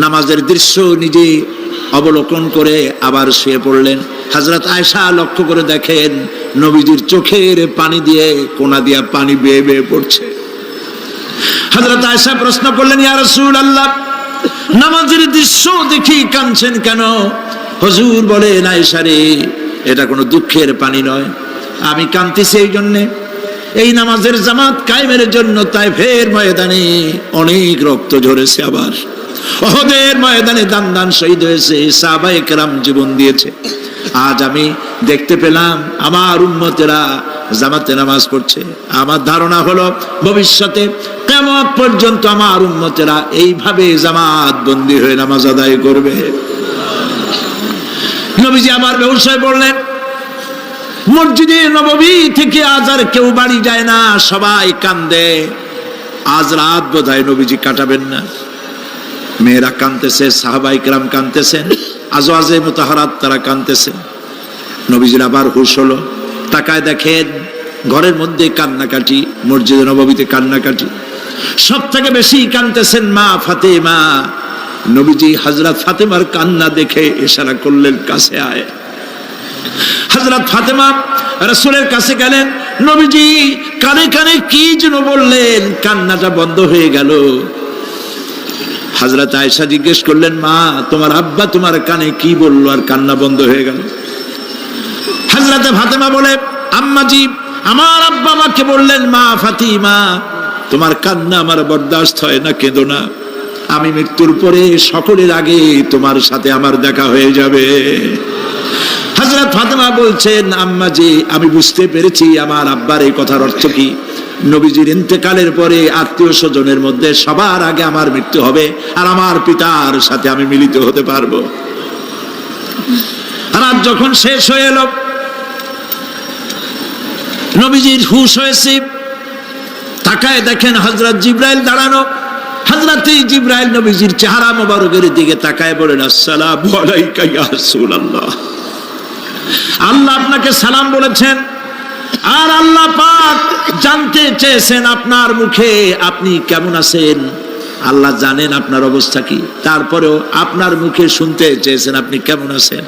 নামাজের দৃশ্য নিজে অবলোকন করে আবার শুয়ে পড়লেন। হযরত আয়েশা লক্ষ্য করে দেখেন নবীজির চোখের পানি দিয়ে কোনা দিয়া পানি বেয়ে বেয়ে পড়ছে। হযরত আয়েশা প্রশ্ন করলেন, ইয়া রাসূলুল্লাহ, নামাজের দৃশ্য দেখি কাঁদছেন কেন? হুজুর বলেন, আয়েশা রে, এটা কোনো দুঃখের পানি নয়, আমি কাঁদতেছি এই জন্যে, এই নামাজের জামাত কায়েমের জন্য তায়েফের ময়দানে অনেক রক্ত ঝরেছে, আবার উহুদের ময়দানে দান দান শহীদ হয়েছে, সাহাবায়ে কেরাম জীবন দিয়েছে। আজ আমি দেখতে পেলাম আমার উম্মতেরা জামাতে নামাজ পড়ছে। আমার ধারণা হলো ভবিষ্যতে কিয়ামত পর্যন্ত আমার উম্মতেরা এইভাবে জামাত বন্দী হয়ে নামাজ আদায় করবে। নবীজি আবার বেহুশ হয়ে পড়লেন। মসজিদে নববী থেকে আজ আর কেউ বাড়ি যায় না, সবাই কান্দে। আজ রাত বোধহয় নবীজি কাটাবেন না। মেয়েরা কাঁদতেছে, সাহাবায়ে কেরাম কাঁদতেছেন, আজওয়াজে মুতাহারাত তারা কাঁদতেছেন। নবীজির আবার হুঁশ হলো, তাকায় দেখেন ঘরের মধ্যে কান্নাকাটি, মসজিদে নববীতে কান্নাকাটি। সব থেকে বেশি কাঁদতেছেন মা ফাতেমা। নবীজি হযরত ফাতেমার কান্না দেখে ইশারা করলেন, কাছে আয়। হযরত ফাতেমা রাসূলের কাছে গেলেন। নবীজি কানে কানে কি যেন বললেন, কান্নাটা বন্ধ হয়ে গেল। হযরত আয়েশা জিজ্ঞেস করলেন, মা, তোমার আব্বা তোমার কানে কি বললো আর কান্না বন্ধ হয়ে গেল? হযরত ফাতেমা বলে, আম্মাজি, আমার আব্বা আমাকে বললেন, মা ফাতিমা, তোমার কান্না আমার বরদাস্ত হয় না, কেঁদো না, আমি মৃত্যুর পরে সকলের আগে তোমার সাথে আমার দেখা হয়ে যাবে। হযরত ফাতেমা বলছেন, আম্মাজি, আমি বুঝতে পেরেছি আমার আব্বার এই কথার অর্থ কি। নবীজির ইন্তেকালের পরে আত্মীয় স্বজনের মধ্যে সবার আগে আমার মৃত্যু হবে, আর আমার পিতার সাথে আমি মিলিত হতে পারবো। রাত যখন শেষ হয়ে এলো, নবীজির হুঁশ হয়েছে। তাকায় দেখেন হযরত জিবরাইল দাঁড়ানো। হযরত জিবরাইল নবীজির চেহারা মোবারকের দিকে তাকায় বলেন, আসসালামু আলাইকা ইয়া রাসূলুল্লাহ। আল্লাহ আপনাকে সালাম বলেছেন, আর আল্লাহ পাক জানতে চেয়েছেন আপনার মুখে আপনি কেমন আছেন। আল্লাহ জানেন আপনার অবস্থা কি, তারপরেও আপনার মুখে শুনতে চেয়েছেন আপনি কেমন আছেন।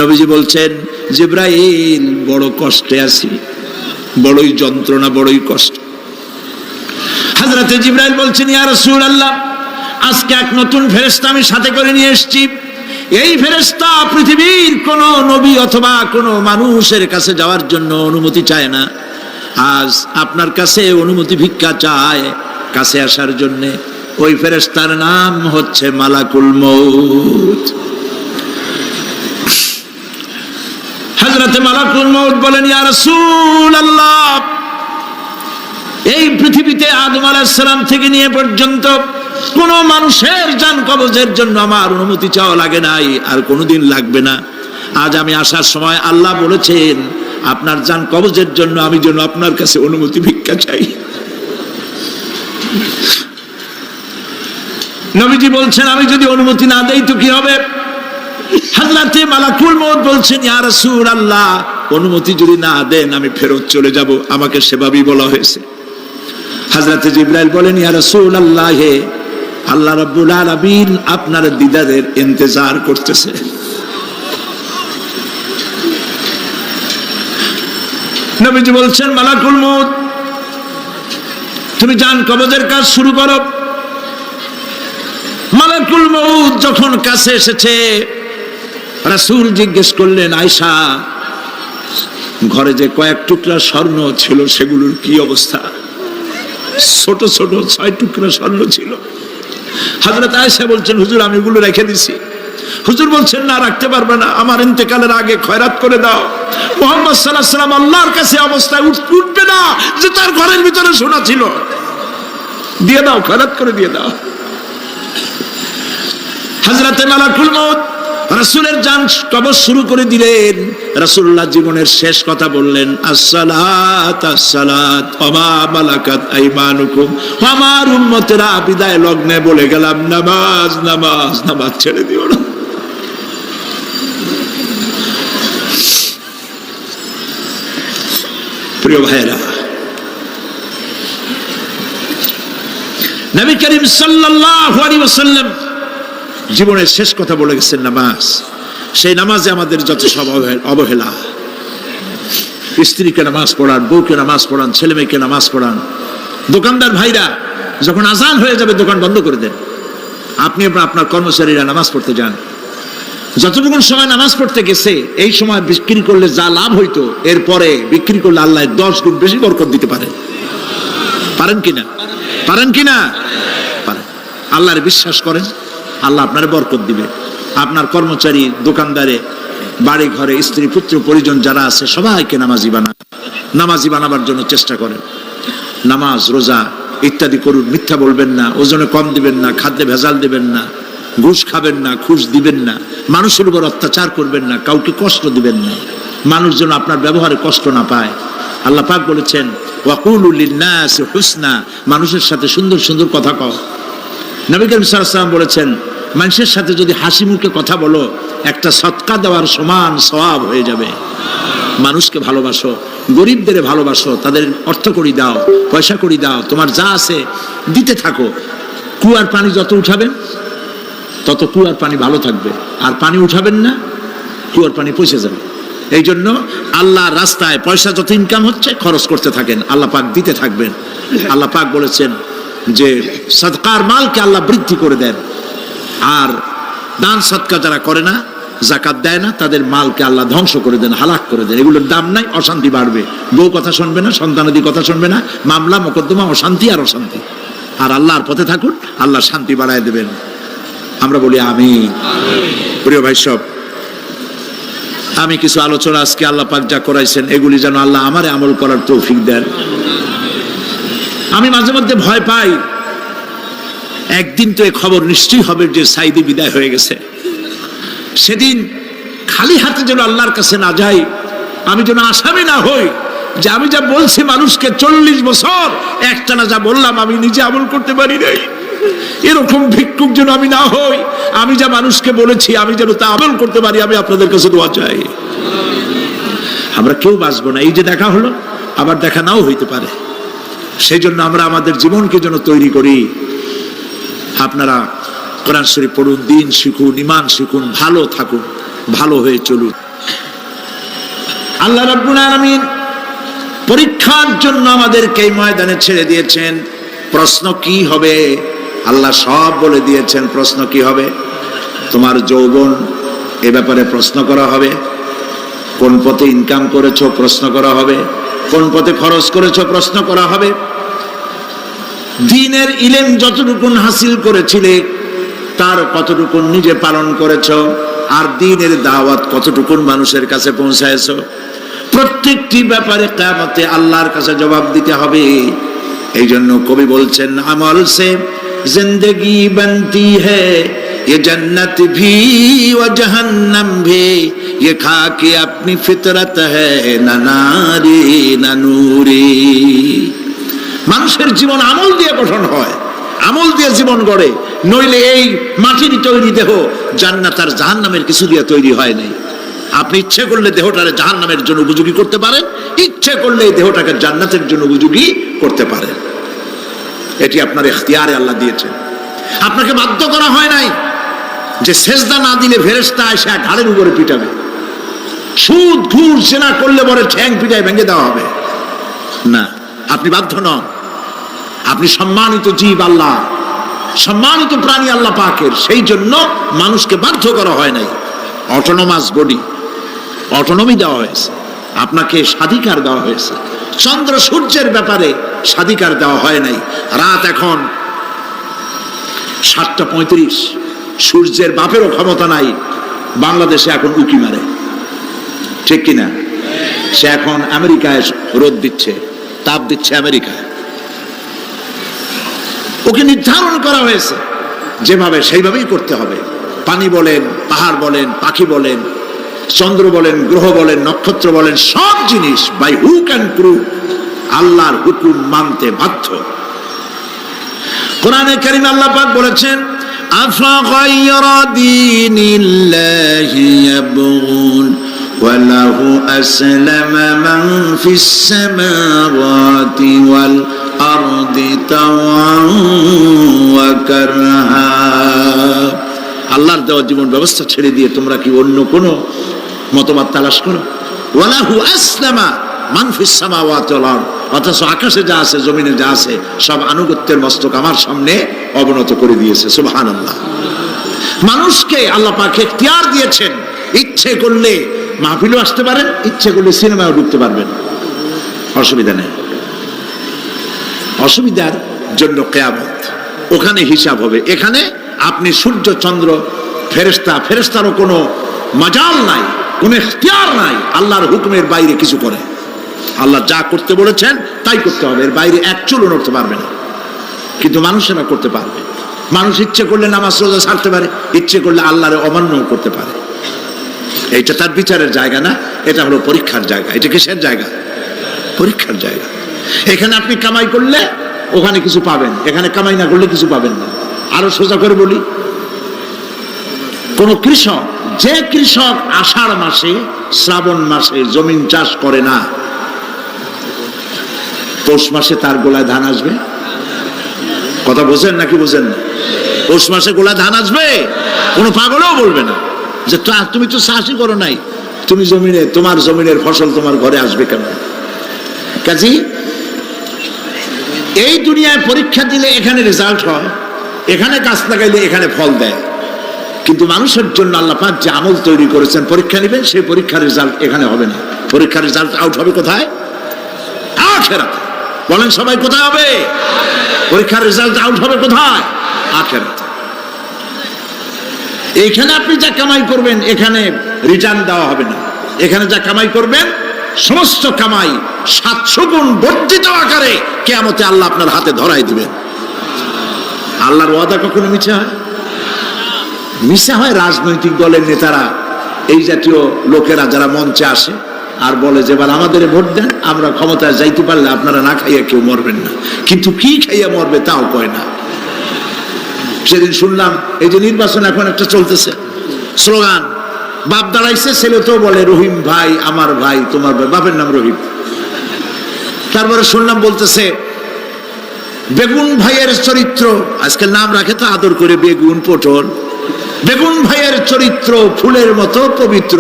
নবীজি বলছেন, জিবরাইল, বড় কষ্টে আছি, বড়ই যন্ত্রণা, বড়ই কষ্ট। হযরত জিবরাইল বলছেন, ইয়া রাসূলুল্লাহ, আজকে এক নতুন ফেরেশতা আমি সাথে করে নিয়ে এসেছি। এই ফেরেশতা পৃথিবীর কোন নবী অথবা কোন মানুষের কাছে যাওয়ার জন্য অনুমতি চায় না। আজ আপনার কাছে অনুমতি ভিক্ষা চায় কাছে আসার জন্য। ওই ফেরেশতার নাম হচ্ছে মালাকুল মউত। হযরত মালাকুল মউত বলেন, ইয়া রাসূলুল্লাহ, এই পৃথিবীতে আদম আলাইহিস সালাম থেকে নিয়ে পর্যন্ত কোন মানুষের জান কবজের জন্য আমার অনুমতি চাওয়া লাগে নাই, আর কোনোদিন লাগবে না। আজ আমি আসার সময় আল্লাহ বলেছেন আপনার জান কবজের জন্য আমি যেন আপনার কাছে অনুমতি ভিক্ষা চাই। নবীজি বলছেন, আমি যদি অনুমতি না দেই তো কি হবে? হযরত মালাকুল মউত বলছেন, ইয়া রাসূলুল্লাহ, অনুমতি যদি না দেন আমি ফেরত চলে যাব, আমাকে সেভাবেই বলা হয়েছে। হযরত জিবরাইল বলেন, ইয়া রাসূলুল্লাহ, আল্লাহ রাব্বুল আলামিন আপনার দিদারের ইন্তজার করতেছে। নবীজি বলছেন, মালাকুল মউত, তুমি জান কবজের কাজ শুরু করো। মালাকুল মউত যখন কাছে এসেছে, রাসূল জিজ্ঞেস করলেন, আয়েশা, ঘরে যে কয়েক টুকরা স্বর্ণ ছিল সেগুলোর কি অবস্থা? ছোট ছোট 6 টুকরা স্বর্ণ ছিল। হযরত আয়েশা বলছেন, হুজুর, আমি এগুলো রেখে দিছি। হুজুর বলছেন, না, রাখতে পারবে না, আমার ইন্তেকালের আগে খয়রাত করে দাও। মুহাম্মদ সাল্লাল্লাহু আলাইহি ওয়াসাল্লাম আল্লাহর কাছে অবস্থায় উঠবে না যে তার ঘরের ভিতরে সোনা ছিল, দিয়ে দাও, খয়রাত করে দিয়ে দাও। হযরত মালাকুল মউত রাসূলের জান কবজ শুরু করে দিলেন। রাসূলুল্লাহ জীবনের শেষ কথা বললেন, আসসালাত আসসালাত ওয়া মা মালাকাত আইমানুকুম। আমার উম্মতেরা বিদায় লগ্নে বলে গেলাম, নামাজ নামাজ নামাজ ছেড়ে দিও না। প্রিয় ভাইরা, নবী করিম সাল্লাল্লাহু আলাইহি ওয়াসাল্লাম জীবনের শেষ কথা বলে গেছেন নামাজ। সেই নামাজে আমাদের যত সব অবহেলা, স্ত্রীকে নামাজ পড়ান, বউকে নামাজ পড়ান, ছেলে মেয়েকে নামাজ পড়ান। দোকানদার ভাইরা যখন আজান হয়ে যাবে দোকান বন্ধ করে দেন, আপনি আপনার কর্মচারীরা নামাজ পড়তে যান। যতটুকু সময় নামাজ পড়তে গেছে এই সময় বিক্রি করলে যা লাভ হইতো এরপরে বিক্রি করলে আল্লাহ 10 গুণ বেশি বরকত দিতে পারেন। পারেন কিনা? পারেন কিনা? পারেন। আল্লাহর বিশ্বাস করেন, আল্লাহ আপনার বরকত দিবে। আপনার কর্মচারী, দোকানদারে, বাড়ি ঘরে স্ত্রী পুত্র পরিজন যারা আছে সবাইকে নামাজি বানান, নামাজি বানাবার জন্য চেষ্টা করেন। নামাজ রোজা ইত্যাদি করুন। মিথ্যা বলবেন না, ওজনে কম দিবেন না, খাদ্যে ভেজাল দিবেন না, ঘুষ খাবেন না, ঘুষ দিবেন না, মানুষের উপর অত্যাচার করবেন না, কাউকে কষ্ট দিবেন না, মানুষ যেন আপনার ব্যবহারে কষ্ট না পায়। আল্লাহ পাক বলেছেন ওয়াকুলু লিন্নাসি হুসনা, মানুষের সাথে সুন্দর সুন্দর কথা কও। নবী করিম সাল্লাল্লাহু আলাইহি ওয়াসাল্লাম বলেছেন মানুষের সাথে যদি হাসি মুখে কথা বলো একটা সদকা দেওয়ার সমান সওয়াব হয়ে যাবে। মানুষকে ভালোবাসো, গরিবদের ভালোবাসো, তাদের অর্থ করি দাও, পয়সা করি দাও, তোমার যা আছে দিতে থাকো। কুয়ার পানি যত উঠাবেন তত কুয়ার পানি ভালো থাকবে, আর পানি উঠাবেন না কুয়ার পানি পচে যাবে। এই জন্য আল্লাহর রাস্তায় পয়সা যত ইনকাম হচ্ছে খরচ করতে থাকেন, আল্লাহ পাক দিতে থাকবেন। আল্লাহ পাক বলেছেন যে সদকার মালকে আল্লাহ বৃদ্ধি করে দেন, আর দান সদকা যারা করে না, যাকাত দেয় না, তাদের মালকে আল্লাহ ধ্বংস করে দেন, হালাক করে দেন। এগুলোর দাম নাই, অশান্তি বাড়বে, বউ কথা শুনবে না, সন্তানাদি কথা শুনবে না, মামলা মোকদ্দমা, অশান্তি আর অশান্তি। আর আল্লাহর পথে থাকুন, আল্লাহ শান্তি বাড়ায় দেবেন। আমরা বলি আমিন। প্রিয় ভাই সব, আমি কিছু আলোচনা আজকে আল্লাহ পাক যা করাইছেন এগুলি যেন আল্লাহ আমারে আমল করার তৌফিক দেন। আমি মাঝে মধ্যে ভয় পাই, একদিন তো এই খবর নিশ্চয়ই হবে যে সাইদি বিদায় হয়ে গেছে। সেদিন খালি হাতে যেন আল্লাহর কাছে না যাই, আমি যেন আসামি না হই যে আমি যা বলছি মানুষকে 40 বছর একটানা যা বললাম আমি নিজে আমল করতে পারি নাই। এরকম ভিক্ষুক যেন আমি না হই, আমি যা মানুষকে বলেছি আমি যেন তা আমল করতে পারি। আমি আপনাদের কাছে দোয়া চাই। আমরা কেউ বাঁচবো না, এই যে দেখা হলো আবার দেখা নাও হইতে পারে। সেই জন্য আমরা আমাদের জীবনকে যেন তৈরি করি। আপনারা কোরআন শরীফ পড়ুন, দিন শিখুন, ঈমান শিখুন, ভালো থাকুন, ভালো হয়ে চলুন। আল্লাহ রাব্বুল আলামিন পরীক্ষার জন্য আমাদেরকে এই ময়দানে ছেড়ে দিয়েছেন। প্রশ্ন কি হবে আল্লাহ সব বলে দিয়েছেন। প্রশ্ন কি হবে? তোমার যৌবন, এ ব্যাপারে প্রশ্ন করা হবে। কোন পথে ইনকাম করেছো প্রশ্ন করা হবে। কোন পথে খরচ করেছো প্রশ্ন করা হবে। দ্বীনের ইলম যতটুকু হাসিল করেছিলে তার কতটুকু নিজে পালন করেছো, আর দ্বীনের দাওয়াত কতটুকু মানুষের কাছে পৌঁছায়ছো, প্রত্যেকটি ব্যাপারে কিয়ামতে আল্লাহর কাছে জবাব দিতে হবে। এই জন্য কবি বলছেন আমল সে জিন্দেগি বনতি হ্যায় ये जन्नत भी व जहन्नम भी ये खाके अपनी फितरत है ना नारी ना नूरी। মানুষের জীবন আমল দিয়ে গঠন হয়, আমল দিয়ে জীবন গড়ে, নইলে এই মাটির তৈরি দেহ জান্নাত আর জাহান্নামের কিছু দিয়ে তৈরি হয় নাই। আপনি ইচ্ছে করলে দেহটাকে জাহান্নামের জন্য উপযোগী করতে পারেন, ইচ্ছে করলে এই দেহটাকে জান্নাতের জন্য উপযোগী করতে পারেন। এটি আপনার ইখতিয়ারে আল্লাহ দিয়েছেন, আপনাকে বাধ্য করা হয় নাই যে সেজদা না দিলে ফেরেশতা এসে ঘাড়ের উপরে পিটাবে, সুদ ঘুষ জেনা করলে পরে ঠ্যাং পিটায় ভেঙে দেওয়া হবে না। আপনি বাধ্য নন। আপনি সম্মানিত জীব, আল্লাহ সম্মানিত প্রাণী আল্লাহ পাকের, সেই জন্য মানুষকে বাধ্য করা হয় নাই। অটোনোমাস বডি, অটোনমি দেওয়া হয়েছে, আপনাকে স্বাধিকার দেওয়া হয়েছে। চন্দ্র সূর্যের ব্যাপারে স্বাধিকার দেওয়া হয় নাই। রাত এখন 7:35, সূর্যের বাপেরও ক্ষমতা নাই বাংলাদেশে এখন উকি মারে, ঠিক কিনা? সে এখন আমেরিকায় রোদ দিচ্ছে, তাপ দিচ্ছে আমেরিকায়। ওকে নির্ধারণ করা হয়েছে যেভাবে, সেইভাবেই করতে হবে। পানি বলেন, পাহাড় বলেন, পাখি বলেন, চন্দ্র বলেন, গ্রহ বলেন, নক্ষত্র বলেন, সব জিনিস বাই হুক অ্যান্ড ক্রুক আল্লাহর হুকুম মানতে বাধ্য। কোরআনে কারীমে আল্লাহ পাক বলেছেন আফাগায়রা দীনিল্লাহি ইয়াবগুন ওয়া লাহু আসলামা মান ফিস সামাওয়াতি ওয়াল আরদি তাওআন ওয়া কারহা। দেওয়া জীবন ব্যবস্থা ছেড়ে দিয়ে তোমরা কি অন্য কোনো মতবাদ তালাশ করো? ওয়ালাহু আসলামা মান ফিস সামাওয়াতি ওয়াল আরদ, অথচ আকাশে যা আছে জমিনে যা আছে সব আনুগত্যের মস্তক আমার সামনে অবনত করে দিয়েছে। সুবহানাল্লাহ। মানুষকে আল্লাহ পাক ইখতিয়ার দিয়েছেন, ইচ্ছে করলে মাহফিলও আসতে পারেন, ইচ্ছে করলে সিনেমাও ঢুকতে পারবেন, অসুবিধা নেই। অসুবিধার জন্য কিয়ামত, ওখানে হিসাব হবে। এখানে আপনি সূর্য চন্দ্র ফেরেশতারও কোনো মাজাল নাই, কোনো ইখতিয়ার নাই আল্লাহর হুকুমের বাইরে কিছু করে। আল্লাহ যা করতে বলেছেন তাই করতে হবে, এর বাইরে এক চুলও নড়তে পারবে না। কিন্তু মানুষেরা করতে পারবে। মানুষ ইচ্ছে করলে নামাজ রোজা ছাড়তে পারে, ইচ্ছে করলে আল্লাহরে অমান্য করতে পারে। এইটা তার বিচারের জায়গা না, এটা হলো পরীক্ষার জায়গা। এটা কিসের জায়গা? পরীক্ষার জায়গা। এখানে আপনি কামাই করলে ওখানে কিছু পাবেন, এখানে কামাই না করলে কিছু পাবেন না। আরো সোজা করে বলি, কোন কৃষক, যে কৃষক আষাঢ় মাসে শ্রাবণ মাসে জমিন চাষ করে না, পৌষ মাসে তার গোলায় ধান আসবে? কথা বোঝেন নাকি বোঝেন না? পৌষ মাসে গোলায় ধান আসবে? কোনো পাগলও বলবে না যে তুমি তো চাষই করো নাই, তুমি জমিনে, তোমার জমিনের ফসল তোমার ঘরে আসবে কেন? কাজী এই দুনিয়ায় পরীক্ষা দিলে এখানে রেজাল্ট হয়, এখানে গাছ লাগাইলে এখানে ফল দেয়। কিন্তু মানুষের জন্য আল্লাহ পাক যে আমল তৈরি করেছেন, পরীক্ষা নেবেন, সেই পরীক্ষার রেজাল্ট এখানে হবে না। পরীক্ষার রেজাল্ট আউট হবে কোথায়? আখিরাতে। বলেন সবাই, কোথায় হবে? পরীক্ষার রেজাল্ট আউট হবে কোথায়? আখিরাতে। এখানে আপনি যা কামাই করবেন এখানে রিটার্ন দেওয়া হবে না। এখানে যা কামাই করবেন সমস্ত কামাই 700 গুণ বর্ধিত আকারে কিয়ামতে আল্লাহ আপনার হাতে ধরাই দিবেন। আল্লাহর ওয়াদা কখনো মিথ্যা হয়? মিথ্যা হয় রাজনৈতিক দলের নেতারা, এই জাতীয় লোকেরা যারা মঞ্চে আসে আর বলে যে এবার আমাদের ভোট দেন, আমরা ক্ষমতায় যাইতে পারলে আপনারা না খাইয়া কেউ মরবেন না। কিন্তু কি খাইয়া মরবে তাও কয় না। সেদিন শুনলাম এই যে নির্বাচন এখন একটা চলতেছে, স্লোগান বাপ দাঁড়াইছে, ছেলে তো বলে রহিম ভাই আমার ভাই, তোমার ভাই, বাপের নাম রহিম। তারপরে শুনলাম বলতেছে বেগুন ভাইয়ের চরিত্র, আজকাল নাম রাখে তো আদর করে, বেগুন পটল, বেগুন ভাইয়ের চরিত্র ফুলের মতো পবিত্র।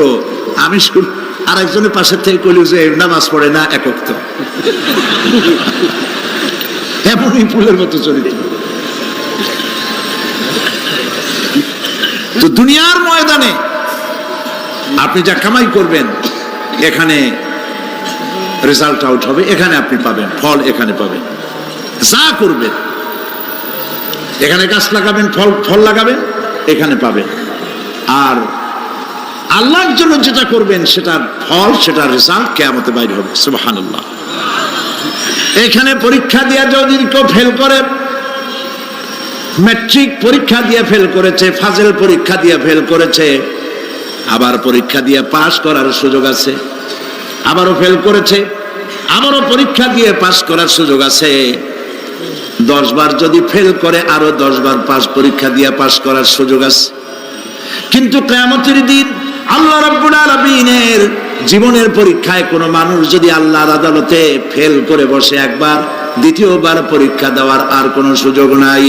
আমি আরেকজনের পাশের থেকে কইল যে নামাজ পড়ে না একক, তো এমনই ফুলের মতো চরিত্র। তো দুনিয়ার ময়দানে আপনি যা কামাই করবেন এখানে রেজাল্ট আউট হবে, এখানে আপনি পাবেন ফল, এখানে পাবেন। যা করবেন এখানে গাছ লাগাবেন, ফল লাগাবেন, এখানে পাবেন। আর আল্লাহর জন্য যেটা করবেন সেটার ফল, সেটার রেজাল্ট কিয়ামতে বাইরে হবে। সুবহানাল্লাহ। এখানে পরীক্ষা দিয়ে যদি কেউ ফেল করে, ম্যাট্রিক পরীক্ষা দিয়ে ফেল করেছে, ফাজেল পরীক্ষা দিয়ে ফেল করেছে, আবার পরীক্ষা দিয়ে পাস করার সুযোগ আছে, আবারও ফেল করেছে, আবারও পরীক্ষা দিয়ে পাস করার সুযোগ আছে। 10 বার যদি ফেল করে আরো 10 বার পরীক্ষা দিয়ে পাস করার সুযোগ আছে। কিন্তু কিয়ামতের দিন আল্লাহ রাব্বুল আলামিনের জীবনের পরীক্ষায় কোনো মানুষ যদি আল্লাহর আদালতে ফেল করে বসে একবার, দ্বিতীয়বার পরীক্ষা দেওয়ার আর কোনো সুযোগ নাই।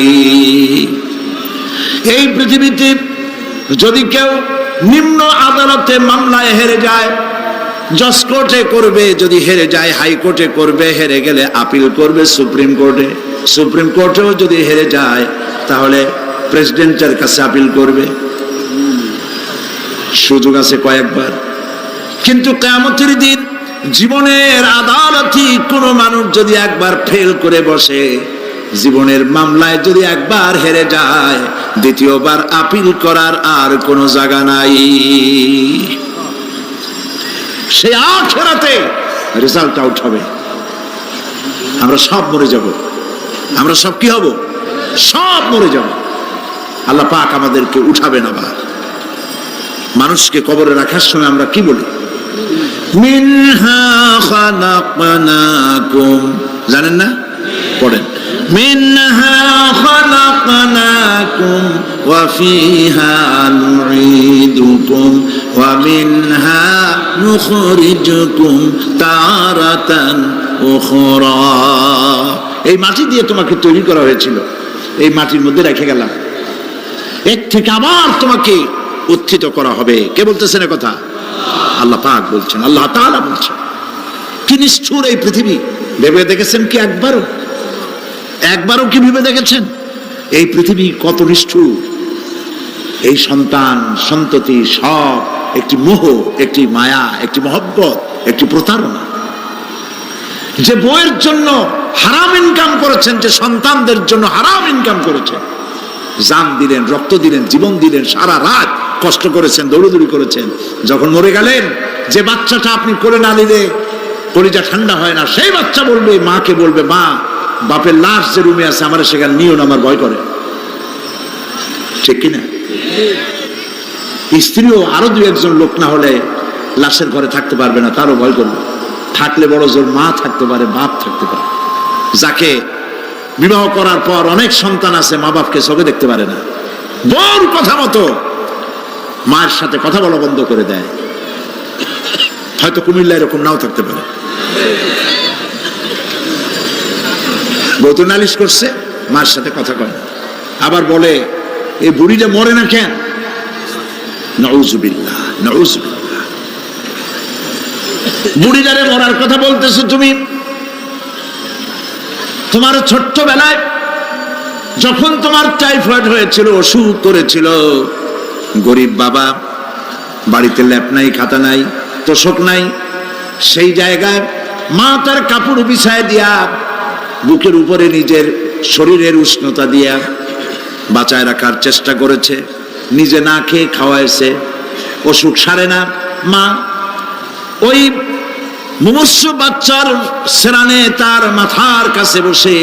এই পৃথিবীতে যদি কেউ নিম্ন আদালতে মামলায় হেরে যায়, জজ কোর্টে করবে, যদি হেরে যায় হাইকোর্টে করবে, হেরে গেলে আপিল করবে সুপ্রিম কোর্টে, সুপ্রিম কোর্টেও যদি হেরে যায় তাহলে প্রেসিডেন্টের কাছে আপিল করবে। সুযোগ আছে কয়েকবার। কিন্তু কিয়ামতের দিন জীবনের আদালতে কোনো মানুষ যদি একবার ফেল করে বসে, জীবনের মামলায় যদি একবার হেরে যায়, দ্বিতীয়বার আপিল করার আর কোনো জায়গা নাই। সে আখিরাতে রেজাল্ট আউট হবে। আমরা সব মরে যাব, আমরা সব কি হব? সব মরে যাব। আল্লাহ পাক আমাদেরকে উঠাবেন আবার। মানুষকে কবরে রাখার সময় আমরা কি বলি? মিনহা খালাকনাকুম, জানেন না? পড়েন, মিনহা খালাকনাকুম ওয়া ফিহা নুঈদুকুম ওয়া মিনহা নুখরিজুকুম তারাতান উখরা। এই মাটি দিয়ে তোমাকে তৈরি করা হয়েছিল, এই মাটির মধ্যে রেখে গেলাম, এর থেকে আবার তোমাকে উত্থিত করা হবে। কে বলতেছেন এ কথা? আল্লাহ পাক বলছেন, আল্লাহ তাআলা বলছেন। কি নিষ্ঠুর এই পৃথিবী! ভেবে দেখেছেন কি একবারও কি ভেবে দেখেছেন এই পৃথিবী কত নিষ্ঠুর? এই সন্তান সন্ততি সব একটি মোহ, একটি মায়া, একটি মহব্বত, একটি প্রতারণা। যে বইয়ের জন্য হারাম ইনকাম করেছেন, যে সন্তানদের জন্য হারাম ইনকাম করেছেন, জান দিলেন, রক্ত দিলেন, জীবন দিলেন, সারা রাত কষ্ট করেছেন, দৌড়দৌড়ি করেছেন, যখন মরে গেলেন, যে বাচ্চাটা আপনি করে না নিলে কলিজা ঠান্ডা হয় না, সেই বাচ্চা বলবে, মাকে বলবে, মা বাপের লাশ যে রুমে আছে আমার সেখানে নিও না, আমার ভয় করে। ঠিক কিনা? স্ত্রীও আরো দু একজন লোক না হলে লাশের ঘরে থাকতে পারবে না, তারও ভয় করবে। থাকলে বড় জোর মা থাকতে পারে, বাপ থাকতে পারে। যাকে বিবাহ করার পর অনেক সন্তান আছে, মা বাপকে চোখে দেখতে পারে না, বউর কথা মতো মায়ের সাথে কথা বলা বন্ধ করে দেয়। হয়তো কুমিল্লা এরকম নাও থাকতে পারে। বউ তো নালিশ করছে, মার সাথে কথা কয় না। আবার বলে, এই বুড়িটা মরে না কেন? নাউযুবিল্লাহ, নাউযুবিল্লাহ। বুড়িটারে মরার কথা বলতেছো তুমি? তোমার ছোট্টবেলায় যখন তোমার টাইফয়েড হয়েছিল, অসুখ করেছিল, গরিব বাবা, বাড়িতে ল্যাপ নাই, খাতা নাই, তোষক নাই, সেই জায়গায় মা তার কাপড় বিছায় দিয়া বুকের উপরে নিজের শরীরের উষ্ণতা দিয়া বাঁচায় রাখার চেষ্টা করেছে, নিজে না খেয়ে খাওয়াইছে, অসুখ সারে না। মা ওই মুমূর্ষ বাচ্চার সেরানে তার মাথার কাছে বসে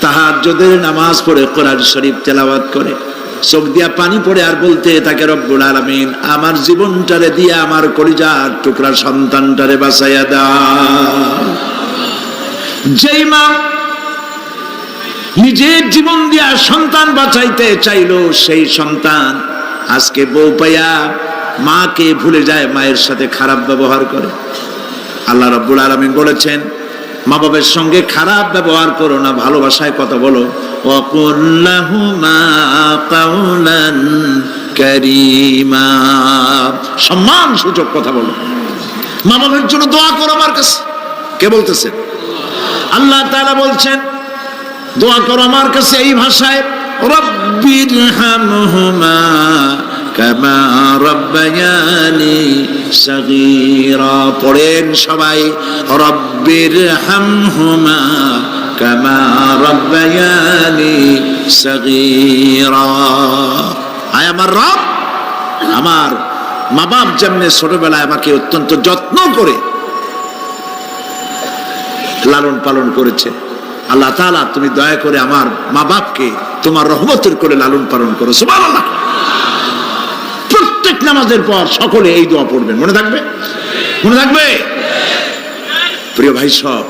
তাহাজ্জুদের নামাজ পড়ে কোরআন শরীফ তেলাওয়াত করে, চোখ দিয়া পানি পড়ে আর বলতে তাকে, রব্বুল আলামিন আমার জীবনটারে দিয়া আমার কলিজার টুকরা সন্তানটারে বাঁচাইয়া দাও। যেই মা নিজের জীবন দিয়া সন্তান বাঁচাইতে চাইলো, সেই সন্তান আজকে বউ পাইয়া মাকে ভুলে যায়, মায়ের সাথে খারাপ ব্যবহার করে। আল্লাহ রাব্বুল আলামিন বলেছেন, মা বাবার সঙ্গে খারাপ ব্যবহার করো না, ভালোবাসায় কথা বলো। ওয়াকুল লাহুমা কাওলান কারীমা, সম্মান সূচক কথা বলো। মা বাবার জন্য দোয়া করো আমার কাছে। কে বলতেছেন? আল্লাহ তাআলা বলছেন, দোয়া করো আমার কাছে এই ভাষায়, রব্বিরহামহুমা কামা রাব্বায়ানি সাগীরা। পড়েন সবাই, রব্বিরহামহুমা কামা রাব্বায়ানি সাগীরা। আয় আমার রব, আমার মা বাপ যেমনে ছোটবেলায় আমাকে অত্যন্ত যত্ন করে লালন পালন করেছে, আল্লাহ তাআলা তুমি দয়া করে আমার মা বাপকে তোমার রহমতের করে লালন পালন করো। সুবহানাল্লাহ। প্রত্যেক নামাজের পর সকলে এই দোয়া পড়বেন, মনে থাকবে? মনে থাকবে? প্রিয় ভাই সব,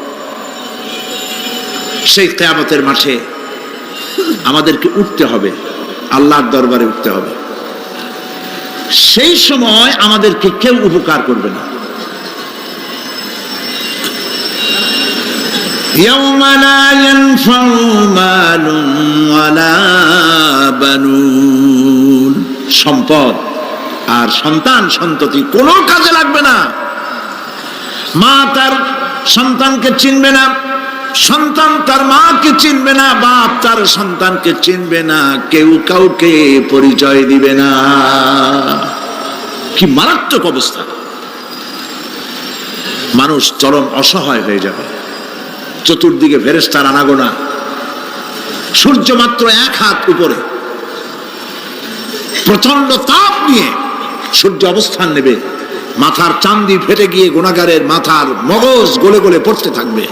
সেই কিয়ামতের মাঠে আমাদেরকে উঠতে হবে, আল্লাহর দরবারে উঠতে হবে। সেই সময় আমাদেরকে কেউ উপকার করবে না। يوم لا ينفع مال ولا بنون, সম্পদ আর সন্তান সন্ততি কোনো কাজে লাগবে না। মা তার সন্তানকে চিনবে না, সন্তান তার মাকে চিনবে না, বাপ তার সন্তানকে চিনবে না, কেউ কাউকে পরিচয় দিবে না। কি মারাত্মক অবস্থা! মানুষ চরম অসহায় হয়ে যাবে। চতুর্দিকে ফেরেশতার আনাগোনা, সূর্য মাত্র 1 হাত উপরে, প্রচন্ড তাপ নিয়ে সূর্য অবস্থান নেবে, মাথার চান্দি ফেটে গিয়ে গুনাহগারের মাথার মগজ গলে গলে পড়তে থাকবে।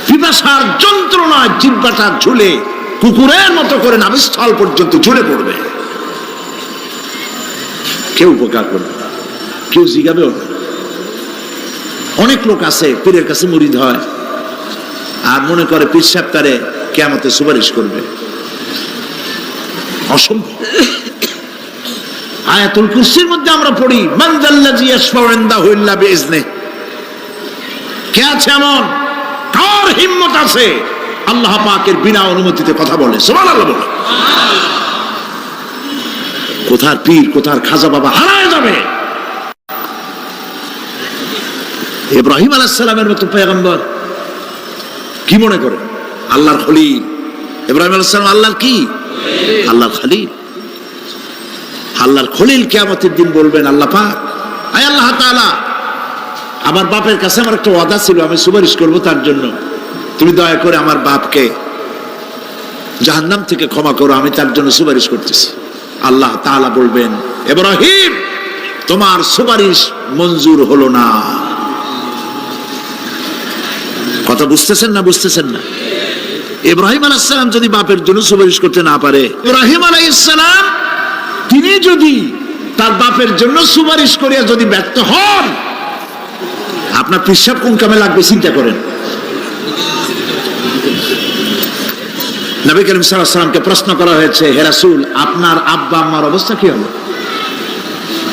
পিপাসার যন্ত্রণায় জিহ্বাটা ঝুলে কুকুরের মতো করে নাভিস্থল পর্যন্ত ঝুলে পড়বে। কেউ উপকার করবে না, কেউ জিগাবেও না। অনেক লোক আছে পীরের কাছে মুরিদ হয় আর মনে করে পীর সাহেব তারে কিয়ামতে সুপারিশ করবে। অসম্ভব। আয়াতুল কুরসির মধ্যে আমরা পড়ি, মান যাল্লাযী ইয়াশফাউ ইনদাহু ইল্লা বিইজনিহি। কে আছে এমন? কার হিম্মত আছে আল্লাহ পাকের বিনা অনুমতিতে কথা বলে, সুবহানাল্লাহ বলে। কোথার পীর কোথার খাজা বাবা হারায় যাবে। ইব্রাহিম আলাইহিস সালামের মতো পয়গম্বর কি মনে করে আল্লাহর খলিল। ইব্রাহিম আলাইহিস সালাম আল্লাহর কি? আল্লাহর খলিল। আল্লাহর খলিল কিয়ামতের দিন বলবেন, আল্লাহ পাক, আয় আল্লাহ তাআলা, আমার বাপের কাছে আমার একটা ওয়াদা ছিল, আমি সুপারিশ করব তার জন্য, তুমি দয়া করে আমার বাপকে জাহান্নাম থেকে ক্ষমা করো, আমি তার জন্য সুপারিশ করতেছি। আল্লাহ তাআলা বলবেন, ইব্রাহিম তোমার সুপারিশ মঞ্জুর হলো না। কথা বুঝতেছেন না? বুঝতেছেন না? ইব্রাহিম আলাইহিস সালাম যদি বাপের জন্য সুপারিশ করতে না পারে, ইব্রাহিম আলাইহিস সালাম তিনি যদি তার বাপের জন্য সুপারিশ করিয়া যদি ব্যর্থ হন, আপনার পেশাব কোন কামে লাগবে চিন্তা করেন। নবী করিম সাল্লাল্লাহু আলাইহি ওয়াসাল্লামকে প্রশ্ন করা হয়েছে, হে রাসূল আপনার আব্বা আম্মার অবস্থা কি হবে?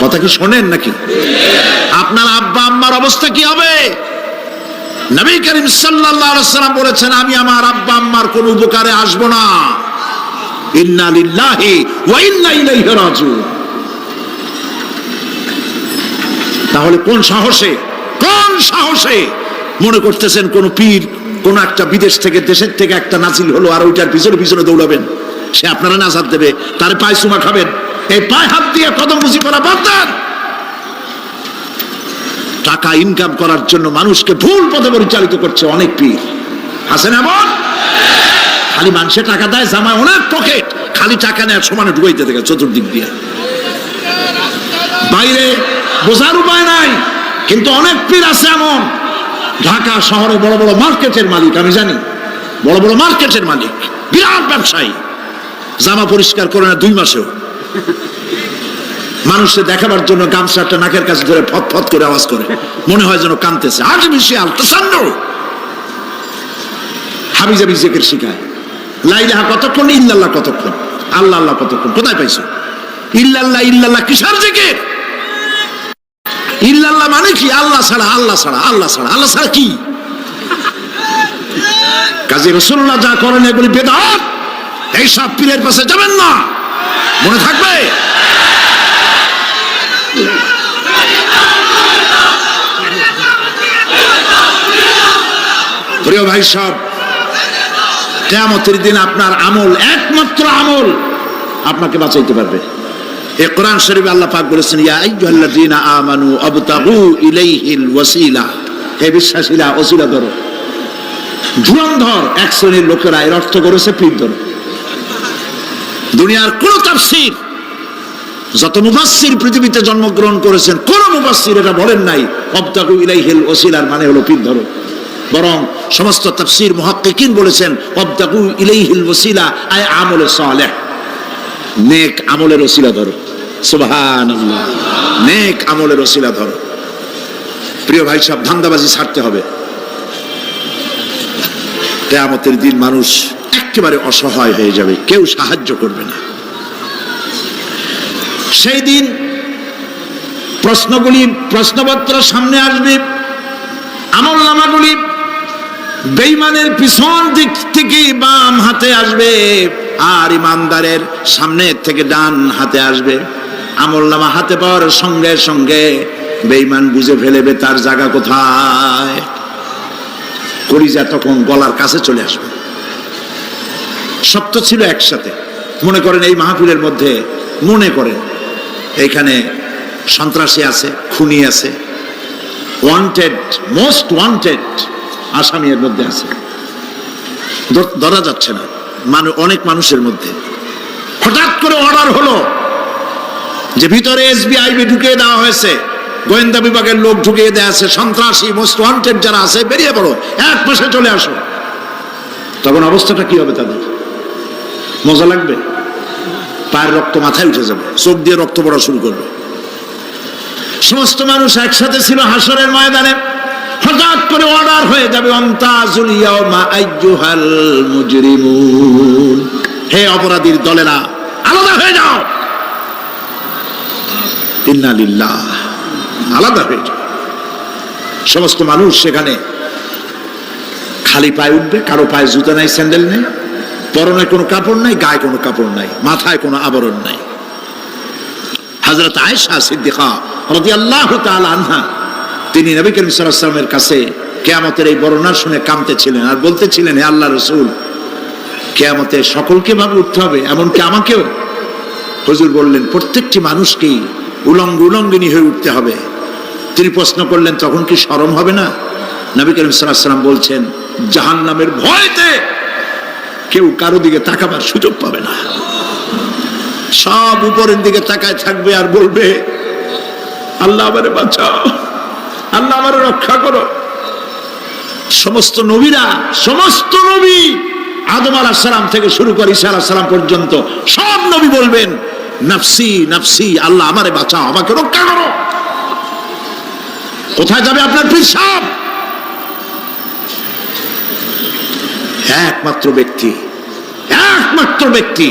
কথা কি শোনেন নাকি? আপনার আব্বা আম্মার অবস্থা কি হবে? নবী করিম সাল্লাল্লাহু আলাইহি ওয়াসাল্লাম বলেছেন, আমি আমার আব্বা আম্মার কোন উপকারে আসব না। ইন্না লিল্লাহি ওয়া ইন্না ইলাইহি রাজিউন। তাহলে কোন সাহসে মনে করতেছেন কোন পীর কোন একটা বিদেশ থেকে দেশের থেকে একটা নাজিল হলো আর ওইটার পিছনে পিছনে দৌড়াবেন, সে আপনারা নাজাত দেবে, তার পায়ে চুমা খাবেন? এই পায়ে হাত দিয়ে কদম বুঝি করা বাদ দেন। টাকা ইনকাম করার জন্য মানুষকে ভুল পথে পরিচালিত করছে অনেক পীর, আছে না? এমন খালি মানুষে টাকা দেয়, জামায় অনেক পকেট, খালি টাকা নেয় সমানে ঢুকাইতে থাকে চতুর্দিক দিয়ে, বাইরে বোঝার উপায় নাই। কিন্তু অনেক পীর আছে এমন, ঢাকা শহরে বড় বড় মার্কেটের মালিক, আমি জানি বড় বড় মার্কেটের মালিক, বিরাট ব্যবসায়ী, জামা পরিষ্কার করে না 2 মাসেও, মানুষকে দেখাবার জন্য গামছাটা নাকের কাছে ধরে ফত ফত করে আওয়াজ করে, মনে হয় যেন কাঁদতেছে। আজ বিশাল তাসান্নু হাবিজাবি জিকির শিখায়, লা ইলাহা কতক্ষণ, ইল্লাল্লাহ কতক্ষণ, আল্লাহ আল্লাহ কতক্ষণ, কোথায় পাইছো? ইল্লাল্লাহ ইল্লাল্লাহ কিসের জিকির? ইল্লাল্লাহ মানে কি? আল্লাহ ছাড়া, আল্লাহ ছাড়া, আল্লাহ ছাড়া, আল্লাহ ছাড়া কি? কাজী রাসূলুল্লাহ যা করেন এগুলি বেদাত। এই সব পীরের পাশে যাবেন না, মনে থাকবে। প্রিয় ভাই সব, কিয়ামতের দিন আপনার আমল, একমাত্র আমল আপনাকে বাঁচাইতে পারবে। এই কোরআন শরীফে আল্লাহ পাক বলেছেন, ইয়া আইয়ুহাল্লাযীনা আমানু আবতাগু ইলাইহিল ওয়াসিলা, হে বিশ্বাসীরা ওসিলা ধরো। ধুরন্ধর এক শ্রেণীর লোকেরা এর অর্থ করেছে পীর ধরো। দুনিয়ার কোন তাফসীর, যত মুফাসসির পৃথিবীতে জন্মগ্রহণ করেছেন, কোন মুফাসসির এটা বলেন নাই আবতাগু ইলাইহিল ওসিলার মানে হলো পীর ধরো। বরং সমস্ত তাফসীর মুহাক্কিকিন বলেছেন আবতাগু ইলাইহিল ওসিলা আয় আমলে সালেহ, নেক আমলের ওসিলা ধরো। সুবহানাল্লাহ, নেক আমলের ওসিলা ধরো। প্রিয় ভাই সব, ধান্দাবাজি ছাড়তে হবে। কিয়ামতের দিন মানুষ একেবারে অসহায় হয়ে যাবে, কেউ সাহায্য করবে না। সেই দিন প্রশ্নপত্র সামনে আসবে, আমলনামাগুলি বেঈমানের পিছন দিক থেকে বাম হাতে আসবে আর ইমানদারের সামনে থেকে ডান হাতে আসবে। আমলনামা হাতে পাওয়ার সঙ্গে সঙ্গে বেঈমান বুঝে ফেলবে তার জায়গা কোথায়, কলিজা তখন গলার কাছে চলে আসবে। সব তো ছিল একসাথে। মনে করেন এই মাহফিলের মধ্যে, মনে করেন এখানে সন্ত্রাসী আছে, খুনি আছে, ওয়ান্টেড, মোস্ট ওয়ান্টেড আসামি এর মধ্যে আছে, ধরা যাচ্ছে না। অনেক মানুষের মধ্যে হঠাৎ করে অর্ডার হলো যে ভিতরে এসবিআইবি ঢুকিয়ে দেওয়া হয়েছে, গোয়েন্দা বিভাগের লোক ঢুকিয়ে দেওয়া আছে, সন্ত্রাসী মোস্ট ওয়ান্টেড যারা আছে বেরিয়ে পড়ো, এক মাসে চলে আসো। তখন অবস্থাটা কি হবে তাদের? মজা লাগবে? পায়ের রক্ত মাথায় উঠে যাবে, চোখ দিয়ে রক্ত পড়া শুরু করবে। সমস্ত মানুষ একসাথে ছিল হাসরের ময়দানে, হঠাৎ করে অর্ডার হয়ে যাবে আমতাজুল ইয়াউমা আইয়ুহাল মুজরিমুন, হে অপরাধীর দলেরা আলাদা হয়ে যাও। ইন্না লিল্লাহ, আলাদা হয়ে যাও। সমস্ত মানুষ সেখানে খালি পায়ে উঠবে, কারো পায়ে জুতা নাই, স্যান্ডেল নেই, পরনে কোনো কাপড় নাই, গায়ে কোনো কাপড় নাই, মাথায় কোনো আবরণ নাই। হযরত আয়েশা সিদ্দিকা রাদিয়াল্লাহু তাআলা আনহা তিনি নবী করিম সাল্লাল্লাহু আলাইহি ওয়াসাল্লামের কাছে কিয়ামতের এই বর্ণনা শুনে কাঁদতেছিলেন আর বলতেছিলেন, হে আল্লাহর রাসূল, কিয়ামতে সকলকে ভাবে উঠতে হবে, এমনকি আমাকেও? হুজুর বললেন, প্রত্যেকটি মানুষকেই উলঙ্গিনী হয়ে উঠতে হবে। তিনি প্রশ্ন করলেন, তখন কি শরম হবে না? নবী করিম সাল্লাল্লাহু আলাইহি ওয়াসাল্লাম বলছেন, জাহান্নামের ভয়তে কেউ কারো দিকে তাকাবার সুযোগ পাবে না। সব উপরের দিকে তাকায় থাকবে আর বলবে, আল্লাহ আমারে বাঁচাও, আল্লাহ আমারে রক্ষা করো। সমস্ত নবী আদম আলাইহিস সালাম থেকে শুরু করে ঈসা আলাইহিস সালাম পর্যন্ত সব নবী বলবেন, নাফসি নাফসি, আল্লাহ আমারে বাঁচাও, আমাকে রক্ষা করো। কোথায় যাবে আপনার পীর সাহেব? একমাত্র ব্যক্তি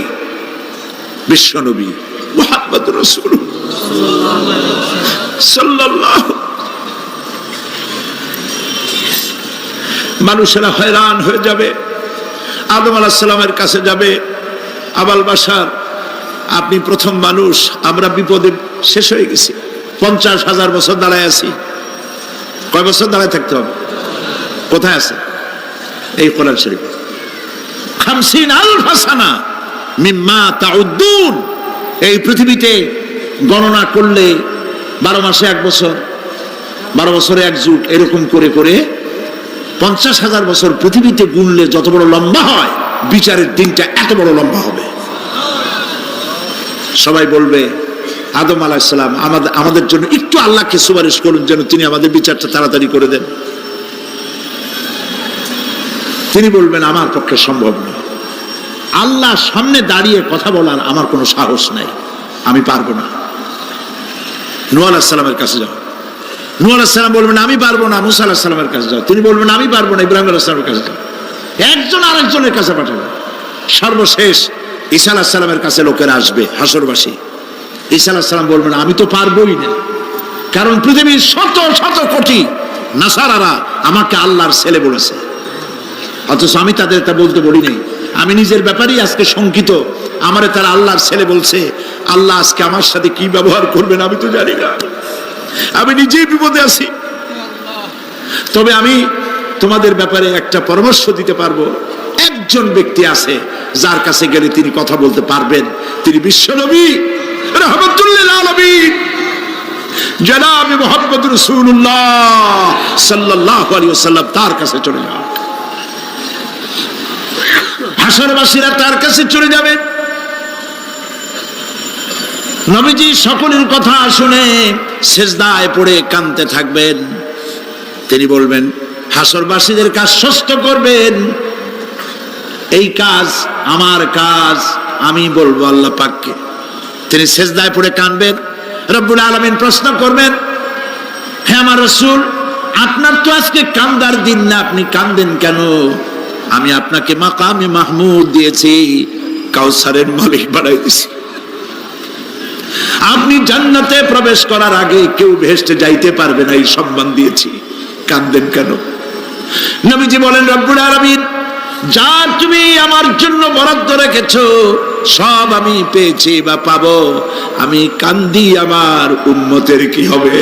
বিশ্ব নবী মুহাম্মদ রাসূলুল্লাহ সাল্লাল্লাহু। মানুষেরা হয়রান হয়ে যাবে, আদম আলাইহিস সালামের কাছে যাবে, আবাল বাশার, আপনি প্রথম মানুষ, আমরা বিপদে শেষ হয়ে গেছি, 50,000 বছর দাঁড়ায় আছি। কয় বছর দাঁড়ায় থাকতে হবে? কোথায় আছে? এই কোরআন শরীফে 50,000 সানা মিম্মা তাউদ্দুন। এই পৃথিবীতে গণনা করলে 12 মাসে 1 বছর, 12 বছরে 1 যুগ, এরকম করে করে 50,000 বছর পৃথিবীতে গুনলে যত বড় লম্বা হয়, বিচারের দিনটা এত বড় লম্বা হবে। সবাই বলবে, আদম আলাইহিস সালাম আমাদের জন্য একটু আল্লাহকে সুপারিশ করুন যেন তিনি আমাদের বিচারটা তাড়াতাড়ি করে দেন। তিনি বলবেন, আমার পক্ষে সম্ভব নয়, আল্লাহর সামনে দাঁড়িয়ে কথা বলার আমার কোনো সাহস নাই, আমি পারবো না। নূহ আলাইহিস সালামের কাছে যাও, নূহ আলাইহিস সালাম বলবেন, আমি পারবো না। মুসা আলাইহিস সালামের কাছে যাও, তিনি বলবেন, আমি পারবো না। ইব্রাহিম আলাইহিস সালামের কাছে যাও, একজন আরেকজনের কাছে পাঠাবে। সর্বশেষ ঈসা আলাইহিস সালামের কাছে লোকেরা আসবে, হাসরবাসী। ঈসা আলাইহিস সালাম বলবেন, আমি তো পারবোই না, কারণ পৃথিবীর শত শত কোটি নাসারারা আমাকে আল্লাহর ছেলে বলেছে, অথচ আমি তাদের তা বলতে বলি নাই। আমি নিজের ব্যাপারেই আজকে শঙ্কিত, আমারে তারা আল্লাহর ছেলে বলছে। আল্লাহ আজকে আমার সাথে কি ব্যবহার করবেন আমি তো জানি না, আমি নিজেই বিপদে আছি। তবে আমি তোমাদের ব্যাপারে একটা পরামর্শ দিতে পারবো। একজন ব্যক্তি আছে যার কাছে গেলে তিনি কথা বলতে পারবেন, তিনি বিশ্বনবী রাহমাতুল লিল আলামিন জনাব মুহাম্মদ রাসূলুল্লাহ সাল্লাল্লাহু আলাইহি ওয়াসাল্লাম। তার কাছে চলে যাও, হাসরবাসীরা তার কাছে চলে যাবেন। নবীজি সকলের কথা শুনে সিজদায় পড়ে কাঁদতে থাকবেন। তিনি বলবেন, হাসরবাসীদেরকে আশ্বস্ত করবেন, এই কাজ আমার কাজ, আমি বলবো আল্লাহ পাককে। তিনি সিজদায় পড়ে কাঁদবেন। রব্বুল আলামিন প্রশ্ন করবেন, হে আমার রাসূল, আপনার তো আজকে কান্দার দিন না, আপনি কাঁদেন কেন? আমি আপনাকে মাকামে মাহমুদ দিয়েছি, কাউসারের মালিক বানাই দিয়েছি। আপনি জান্নাতে প্রবেশ করার আগে কেউ বেহেশতে যাইতে পারবে না, এই সম্মান দিয়েছি, কাঁদেন কেন? নবীজি বলেন, রব্বুল আলামিন যা তুমি আমার জন্য বরাদ্দ রেখেছো সব আমি পেয়েছি বা পাবো, আমি কান্দি আমার উম্মতের কি হবে?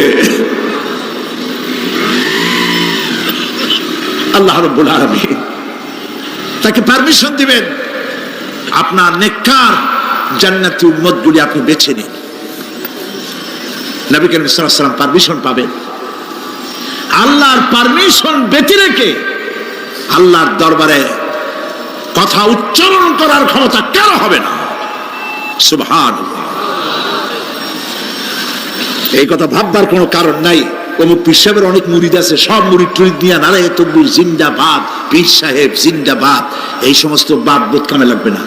আল্লাহ রাব্বুল আলামিন তাকে পারমিশন দিবেন, আপনার নেককার জান্নাতি উম্মতগুলি আপনি বেছে নিন। নবী করিম সাল্লাল্লাহু আলাইহি ওয়াসাল্লাম পারমিশন পাবেন। আল্লাহর পারমিশন ব্যতি রেখে আল্লাহর দরবারে কথা উচ্চারণ করার ক্ষমতা কারো হবে না। সুবহানাল্লাহ। এই কথা ভাববার কোনো কারণ নাই। অমুক পীর সাহেবের অনেক মুরিদ আছে, সব মুরিদ টুরিদ নিয়ে নারায়ে তাকবীর জিন্দাবাদ, পীর সাহেব জিন্দাবাদ, এই সমস্ত বাদ বোধ কামে লাগবে না।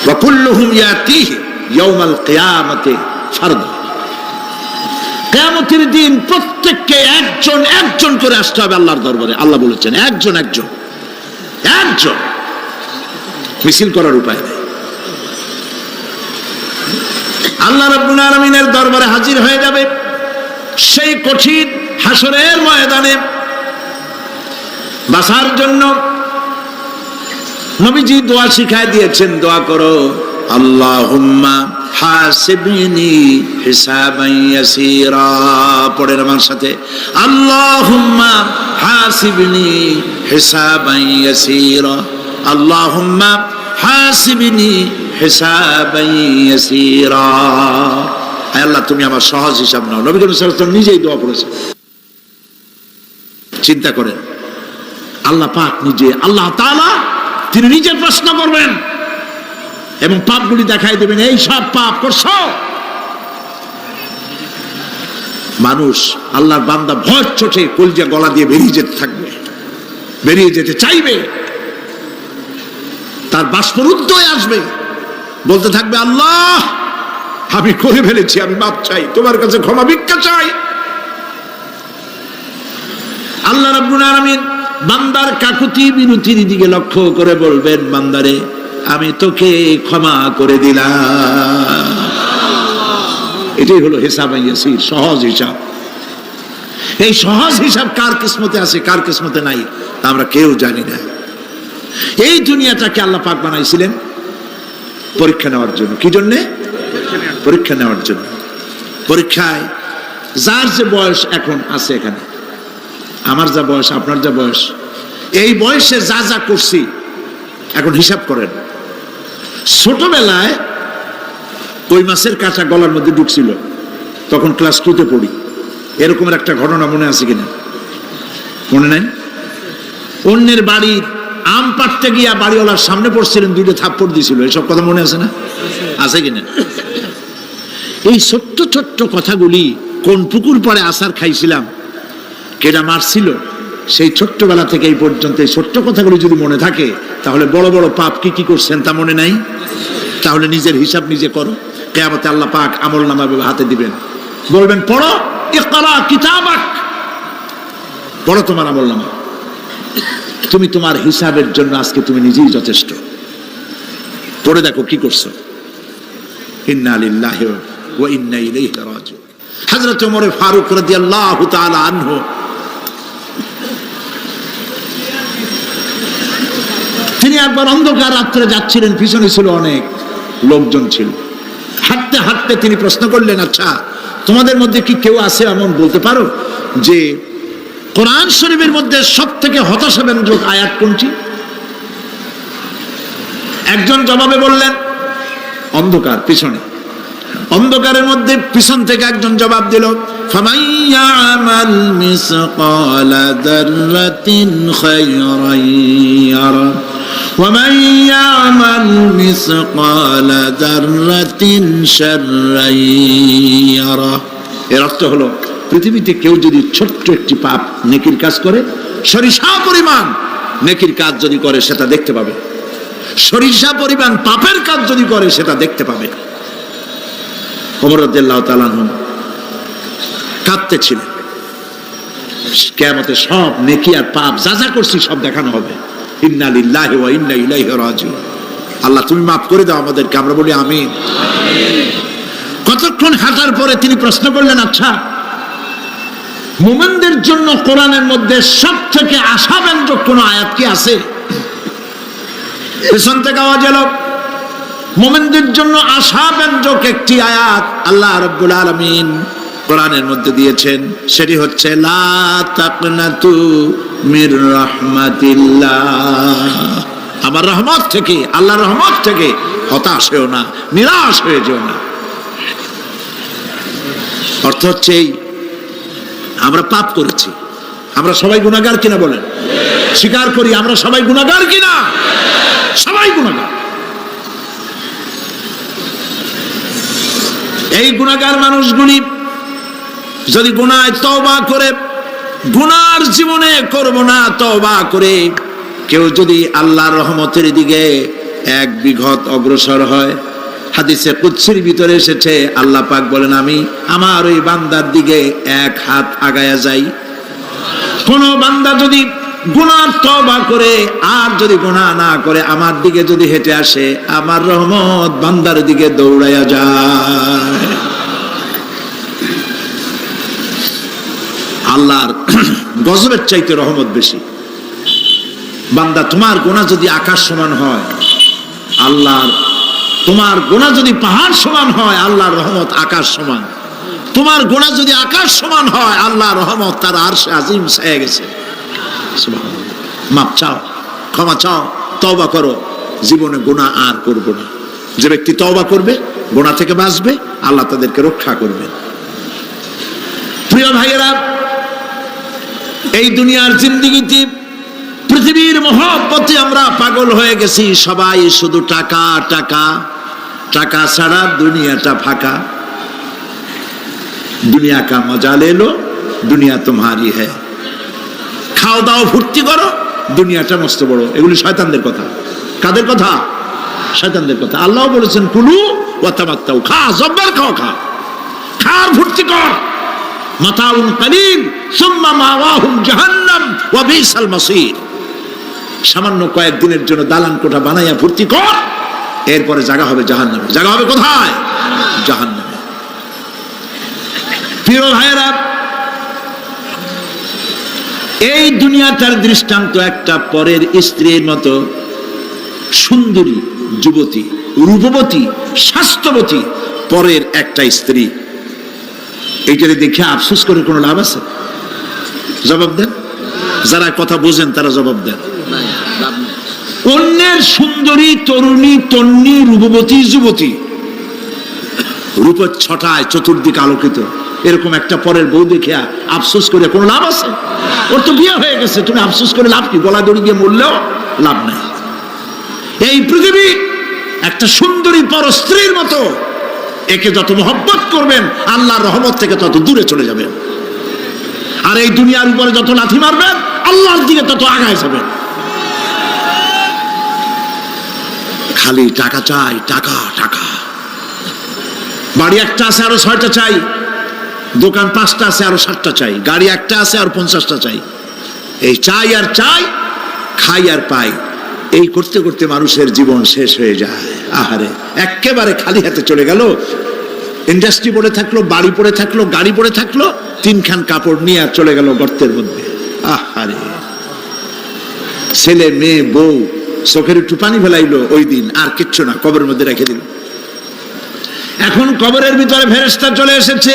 ওয়া কুল্লুহুম ইয়াতিহি ইয়াউমাল কিয়ামাতি ফারদা। কিয়ামতের দিন প্রত্যেককে একজন একজন করে আসতে হবে আল্লাহর দরবারে। আল্লাহ বলেছেন একজন একজন একজন, মিছিল করার উপায় নেই। আল্লাহ রাব্বুল আলামিনের দরবারে হাজির হয়ে যাবে সেই কঠিন হাসরের ময়দানে বাঁচার জন্য নবীজি দোয়া শিখায় দিয়েছেন, দোয়া করো, আল্লাহুম্মা হাসিবনি হিসাবান ইয়াসীরা। পড়েন আমার সাথে, আল্লাহুম্মা হাসিবনি হিসাবান ইয়াসীরা, আল্লাহুম্মা হাসিবনি হিসাবান ইয়াসীরা। হে আল্লাহ, তুমি আমার সহজ হিসাব নাও। নবী করিম সাল্লাল্লাহু আলাইহি ওয়াসাল্লাম নিজেই দোয়া করেছেন। চিন্তা করেন, আল্লাহ পাক নিজে, আল্লাহ তাআলা তিনি নিজে প্রশ্ন করবেন এবং পাপগুলি দেখাই দেবেন, এই সব পাপ করছো। মানুষ, আল্লাহর বান্দা ভয় চোটে কলজা গলা দিয়ে বেরিয়ে যেতে থাকবে, বেরিয়ে যেতে চাইবে, তার বাষ্পরুদ্ধ হয়ে আসবে, বলতে থাকবে, আল্লাহ আমি করে ফেলেছি, আমি মাপ চাই, তোমার কাছে ক্ষমা ভিক্ষা চাই। আল্লাহ রাব্বুল আলামিন বান্দার কাকুতি বিনতির দিকে লক্ষ্য করে বলবেন, বান্দারে আমি তোকে ক্ষমা করে দিলাম। এটাই হলো হিসাব ইয়াসির, সহজ হিসাব। এই সহজ হিসাব কার কিসমতে আছে, কার কিসমতে নাই, তা আমরা কেউ জানি না। এই দুনিয়াটাকে আল্লাহ পাক বানাইছিলেন পরীক্ষা নেওয়ার জন্য। কি জন্যে? পরীক্ষা নেওয়ার জন্য। পরীক্ষায় যার যে বয়স এখন আছে, এখানে আমার যা বয়স, আপনার যা বয়স, এই বয়সে যা যা করছি এখন হিসাব করেন। ছোটবেলায় কই মাছের কাঁচা গলার মধ্যে ঢুকছিল, তখন ক্লাস 2 তে পড়ি, এরকমের একটা ঘটনা মনে আছে কিনা? মনে নাই? অন্যের বাড়ির আম পাড়তে গিয়া বাড়িওয়ালার সামনে পড়ছিলেন, 2টা থাপ্পড় দিছিল, এসব কথা মনে আছে না? আছে কিনা? এই ছোট্ট ছোট্ট কথাগুলি, কোন পুকুর পাড়ে আসার খাইছিলাম, কেডা মারছিল, সেই ছোট্টবেলা থেকে এই পর্যন্ত এই ছোট্ট কথাগুলি যদি মনে থাকে, তাহলে বড় বড় পাপ কি কি করছেন তা মনে নাই? তাহলে নিজের হিসাব নিজে করো। কিয়ামতে আল্লাহ পাক আমলনামা হাতে দিবেন, বলবেন পড়ো, ইকরা কিতাবাক, পড়ো তোমার আমলনামা। তুমি তোমার হিসাবের জন্য আজকে তুমি নিজেই যথেষ্ট। পড়ে দেখো কি করছো। ইন্না লিল্লাহি ওয়া ইন্না ইলাইহি রাজিউন। হযরত ওমর ফারুক রাদিয়াল্লাহু তাআলা আনহু, তিনি একবার অন্ধকার রাত্রে যাচ্ছিলেন, পিছনে ছিল অনেক লোকজন ছিল। হাঁটতে হাঁটতে তিনি প্রশ্ন করলেন, আচ্ছা তোমাদের মধ্যে কি কেউ আছে এমন বলতে পারো যে কোরআন শরীফের মধ্যে সব থেকে হতাশাব্যঞ্জক আয়াত কোনটি? একজন জবাবে বললেন, অন্ধকার, পিছনে অন্ধকারের মধ্যে পিছন থেকে একজন জবাব দিল, ফামাইয়ামাল মিসকালা যাররাতিন খায়রান ইয়ারা ওয়া মাইয়ামাল মিসকালা যাররাতিন শাররান ইয়ারা। এর অর্থ হলো, পৃথিবীতে কেউ যদি ছোট্ট একটি পাপ নেকির কাজ করে, সরিষা পরিমাণ নেকির কাজ যদি করে সেটা দেখতে পাবে, সরিষা পরিমাণ পাপের কাজ যদি করে সেটা দেখতে পাবে। ওমর রাদিয়াল্লাহু তাআলা আনহু কাঁদতেছিলেন, কিয়ামতে সব নেকি আর পাপ যা যা করছি সব দেখানো হবে। ইন্না লিল্লাহি ওয়া ইন্না ইলাইহি রাজিউন। আল্লাহ তুমি মাফ করে দাও আমাদেরকে, আমরা বলি আমিন। কতক্ষণ হাঁটার পরে তিনি প্রশ্ন করলেন, আচ্ছা মুমিনদের জন্য কোরআনের মধ্যে সব থেকে আশাব্যঞ্জক কোন আয়াত কি আছে? পেছন থেকে আওয়াজ এলো, মুমিনদের জন্য আশাব্যঞ্জক একটি আয়াত আল্লাহ রাব্বুল আলামিন কোরআনের মধ্যে দিয়েছেন, সেটি হচ্ছে লা তাকনাতু মির রাহমাতিল্লাহ। আমার রহমত থেকে, আল্লাহর রহমত থেকে হতাশ হয়েও না, নিরাশ হয়ে যেও না। অর্থ হচ্ছে এই, আমরা পাপ করেছি, আমরা সবাই গুনাহগার কিনা বলেন? স্বীকার করি আমরা সবাই গুনাহগার কিনা? সবাই গুনাহগার। এই গুনাহগার মানুষগুলি যদি গুনায় তওবা করে, গুনার জীবনে করব না তওবা করে কেউ যদি আল্লাহর রহমতের দিকে এক বিঘত অগ্রসর হয়, হাদিসে কুদসির ভিতরে এসেছে, আল্লাহ পাক বলেন আমি আমার ওই বান্দার দিকে এক হাত আগায়া যাই। কোন বান্দা যদি গুনাহ তওবা করে আর যদি গুনাহ না করে আমার দিকে যদি হেঁটে আসে, আমার রহমত বান্দার দিকে দৌড়াইয়া যায়। আল্লাহর গজবের চাইতে রহমত বেশি। বান্দা, তোমার গুনাহ যদি আকাশ সমান হয়, আল্লাহর, তোমার গুনাহ যদি পাহাড় সমান হয়, আল্লাহর রহমত আকাশ সমান। তোমার গুনাহ যদি আকাশ সমান হয়, আল্লাহর রহমত তার আরশে আজিম ছায়া গেছে। সুবহানাল্লাহ। মাপ চাও, ক্ষমা চাও, তওবা করো, জীবনে গুনাহ আর করব না। যে ব্যক্তি তওবা করবে, গুনাহ থেকে বাঁচবে, আল্লাহ তাদেরকে রক্ষা করবেন। প্রিয় ভাইয়েরা, এই দুনিয়ার জিন্দেগিতে পৃথিবীর মহব্বতে আমরা পাগল হয়ে গেছি। সবাই শুধু টাকা টাকা, টাকা ছাড়া দুনিয়াটা ফাঁকা। দুনিয়া কা মজা লে লো, দুনিয়া তোমারি হ্যায়। খাও দাও ফুর্তি করো, দুনিয়াটা মস্ত বড়। এগুলি শয়তানদের কথা। কাদের কথা? শয়তানদের কথা। আল্লাহ বলেছেন কুলু ওয়া তামাত্তাউ, খা, জব্বার খাও, খা, খার ফুর্তি কর। মাতাউন কালিল সুম্মা মাওয়াহুম জাহান্নাম ওয়া বিসাল মাসির। সামান্য কয়েকদিনের জন্য দালান কোঠা বানাইয়া ফুর্তি কর, এরপরে জায়গা হবে জাহান্নামে। জায়গা হবে কোথায়? জাহান্নামে। প্রিয় ভাইয়েরা, এই দুনিয়াটার দৃষ্টান্ত একটা পরের স্ত্রীর মতো সুন্দরী যুবতী, রূপবতী, স্বাস্থ্যবতী পরের একটা স্ত্রী। এইটারে দেখে আফসোস করে কোনো লাভ আছে? জবাব দেন। যারা কথা বোঝেন তারা জবাব দেন। অন্যের সুন্দরী তরুণী, তন্নী, রূপবতী যুবতী, রূপের ছটায় চতুর্দিক আলোকিত, এরকম একটা পরের বউ দেখে আফসোস করে কোনো লাভ আছে? ওর তো বিয়ে হয়ে গেছে, তুমি আফসোস করে লাভ কি? গলা দড়ি দিয়ে মরলেও লাভ নাই। এই পৃথিবী একটা সুন্দরী পর স্ত্রীর মতো। একে যত মহব্বত করবেন, আল্লাহর রহমত থেকে তত দূরে চলে যাবেন। আর এই দুনিয়ার উপরে যত লাথি মারবেন, আল্লাহর দিকে তত আগায় যাবেন। খালি টাকা চাই, টাকা টাকা। বাড়ি একটা আছে আরো 6টা চাই, দোকান 5টা আছে আরো 7টা চাই, গাড়ি একটা আছে আর 50টা চাই। এই চাই আর চাই, খাই আর পাই, এই করতে করতে মানুষের জীবন শেষ হয়ে যায়। আহারে, একেবারে খালি হাতে চলে গেল। ইন্ডাস্ট্রি পড়ে থাকলো, বাড়ি পড়ে থাকলো, গাড়ি পড়ে থাকলো, 3খান কাপড় নিয়ে আর চলে গেল গর্তের মধ্যে। আহারে, ছেলে মেয়ে বউ চোখের একটু পানি ফেলাইলো ওই দিন, আর কিচ্ছু না, কবরের মধ্যে রেখে দিল। এখন কবরের ভিতরে ফেরেশতা চলে এসেছে।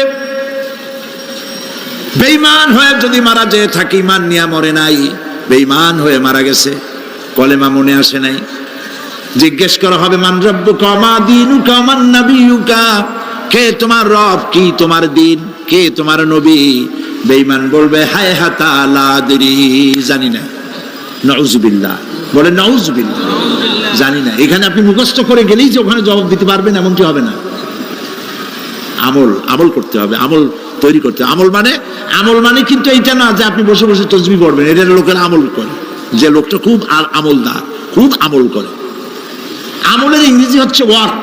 বেঈমান হয়ে যদি মারা যেয়ে থাকি, ইমান নিয়ে মরে নাই, বেঈমান হয়ে মারা গেছে, কলেমা মনে আসে নাই। জিজ্ঞেস করা হবে মান রাব্বুকা মা দীনুকা মান নাবিয়ুকা, কে তোমার রব, কি তোমার দিন, কে তোমার নবী? বেঈমান বলবে হায় হাতা লা আদরি, জানি না। নাউযুবিল্লাহ, বলে নাউযুবিল্লাহ, জানি না। এখানে আপনি মুখস্থ করে গেলেই যে ওখানে জবাব দিতে পারবেন এমনটি হবে না। আমল করতে হবে, আমল তৈরি করতে হবে। আমল মানে কিন্তু এইটা না যে আপনি বসে বসে তসবিহ পড়বেন। এটা লোকেরা আমল করে, যে লোকটা খুব আমলদার, খুব আমল করে। আমলের ইংরেজি হচ্ছে ওয়ার্ক,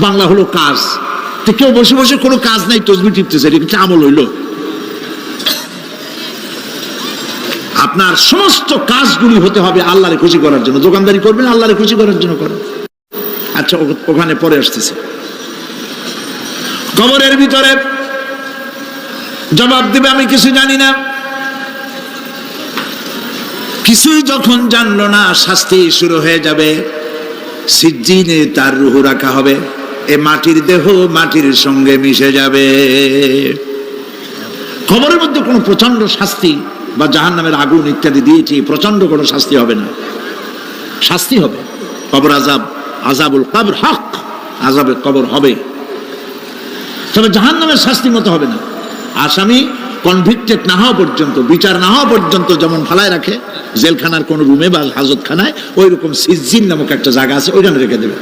বাংলা হলো কাজ। তো কেউ বসে বসে কোনো কাজ নাই, তসবিহ টিপতেছে, এটা কিন্তু আমল হইল। আপনার সমস্ত কাজগুলি হতে হবে আল্লাহরে খুশি করার জন্য। দোকানদারি করবেন, আল্লাহরে খুশি করার জন্য করেন। আচ্ছা, ওখানে পরে আসতেছে। কবরের ভিতরে জবাব দিবে আমি কিছু জানি না। কিছুই যখন জানলো না, শাস্তি শুরু হয়ে যাবে। সিজ্জিনে তার রূহ রাখা হবে, এ মাটির দেহ মাটির সঙ্গে মিশে যাবে। কবরের মধ্যে কোনো প্রচন্ড শাস্তি বা জাহান্নামের আগুন ইত্যাদি দিয়েছি, প্রচন্ড কোনো শাস্তি হবে না। শাস্তি হবে কবর আযাব, আযাবুল কবর হক, আযাবে কবর হবে, তবে জাহান্নামের শাস্তি মতো হবে না। আসামি কনভিক্টেড না হওয়া পর্যন্ত, বিচার না হওয়া পর্যন্ত যেমন ফালায় রাখে জেলখানার কোন রুমে বা হাজতখানায়, ওই রকম সিজ্জিন নামক একটা জায়গা আছে, ওইখানে রেখে দেবে।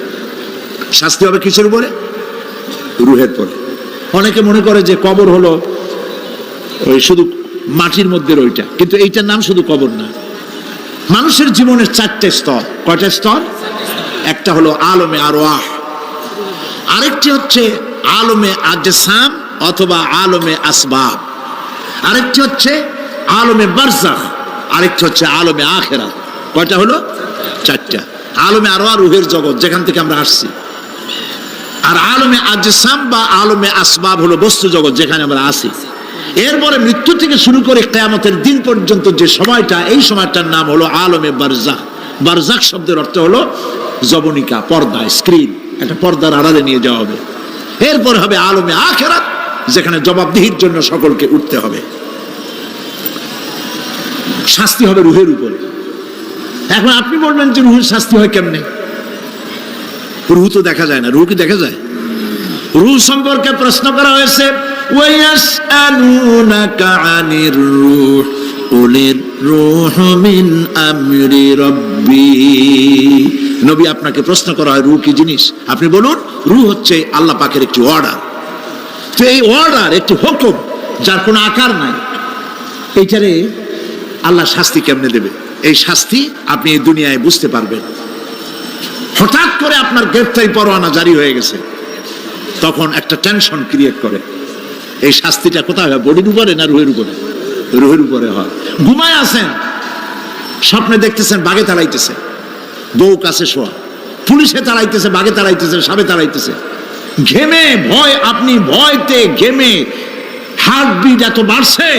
শাস্তি হবে কিসের উপরে? রুহের পরে। অনেকে মনে করে যে কবর হলো ওই শুধু মাটির মধ্যে ওইটা, কিন্তু এইটার নাম শুধু কবর না। মানুষের জীবনের 4টে স্তর। কয়টা স্তর? একটা হলো আলমে আরওয়াহ, আরেকটি হচ্ছে আলমে আজসাম অথবা আলমে আসবাব, আরেকটি হচ্ছে আলমে বারজাখ, আরেকটি হচ্ছে আলমে আখিরাত। কয়টা হলো? 4টা। আলমে আরওয়াহ রূহের জগৎ, যেখান থেকে আমরা আসছি। আর আলমে আজসাম বা আলমে আসবাব হলো বস্তু জগৎ, যেখানে আমরা আছি। এরপরে মৃত্যু থেকে শুরু করে কিয়ামতের দিন পর্যন্ত যে সময়টা, এই সময়টার নাম হলো আলমে বারজাখ। বারজাখ শব্দের অর্থ হলো জবনিকা, পর্দা, স্ক্রিন, একটা পর্দার আড়ালে নিয়ে যাওয়া হবে। এরপর হবে আলমে আখিরাত, যেখানে জবাবদিহির জন্য সকলকে উঠতে হবে। শাস্তি হবে রুহের উপরে। এখন আপনি বলবেন যে রুহের শাস্তি হয় কেমনে? রুহ তো দেখা যায় না। রুহ কি দেখা যায়? রুহ সম্পর্কে প্রশ্ন করা হয়েছে, ওয়ায়াসআলুনাকা আনির রূহ কুলির রূহু মিন আমরি রাব্বি। নবী, আপনাকে প্রশ্ন করা হয় রূহ কি জিনিস, আপনি বলুন রূহ হচ্ছে আল্লাহ পাকের একটি অর্ডার। তো এই অর্ডার, একটি হুকুম, যার কোনো আকার নাই, এইটারে আল্লাহ শাস্তি কেমনে দেবে? এই শাস্তি আপনি এই দুনিয়ায় বুঝতে পারবেন। হঠাৎ করে আপনার গ্রেফতারি পরোয়ানা জারি হয়ে গেছে, তখন একটা টেনশন ক্রিয়েট করে। এই শাস্তিটা কোথায় হয়? বডির উপরে না রুহের উপরে? রুহের উপরে হয়। ঘুমায় আছেন, স্বপ্নে দেখতেছেন বাঘে তাড়াইতেছে, বউ কাছে শোয়া, পুলিশে তাড়াইতেছে, বাঘে তাড়াইতেছে, সাপে তাড়াইতেছে, ঘেমে ভয়, আপনি ভয়তে ঘেমে হার্টবিট এত বাড়ছে,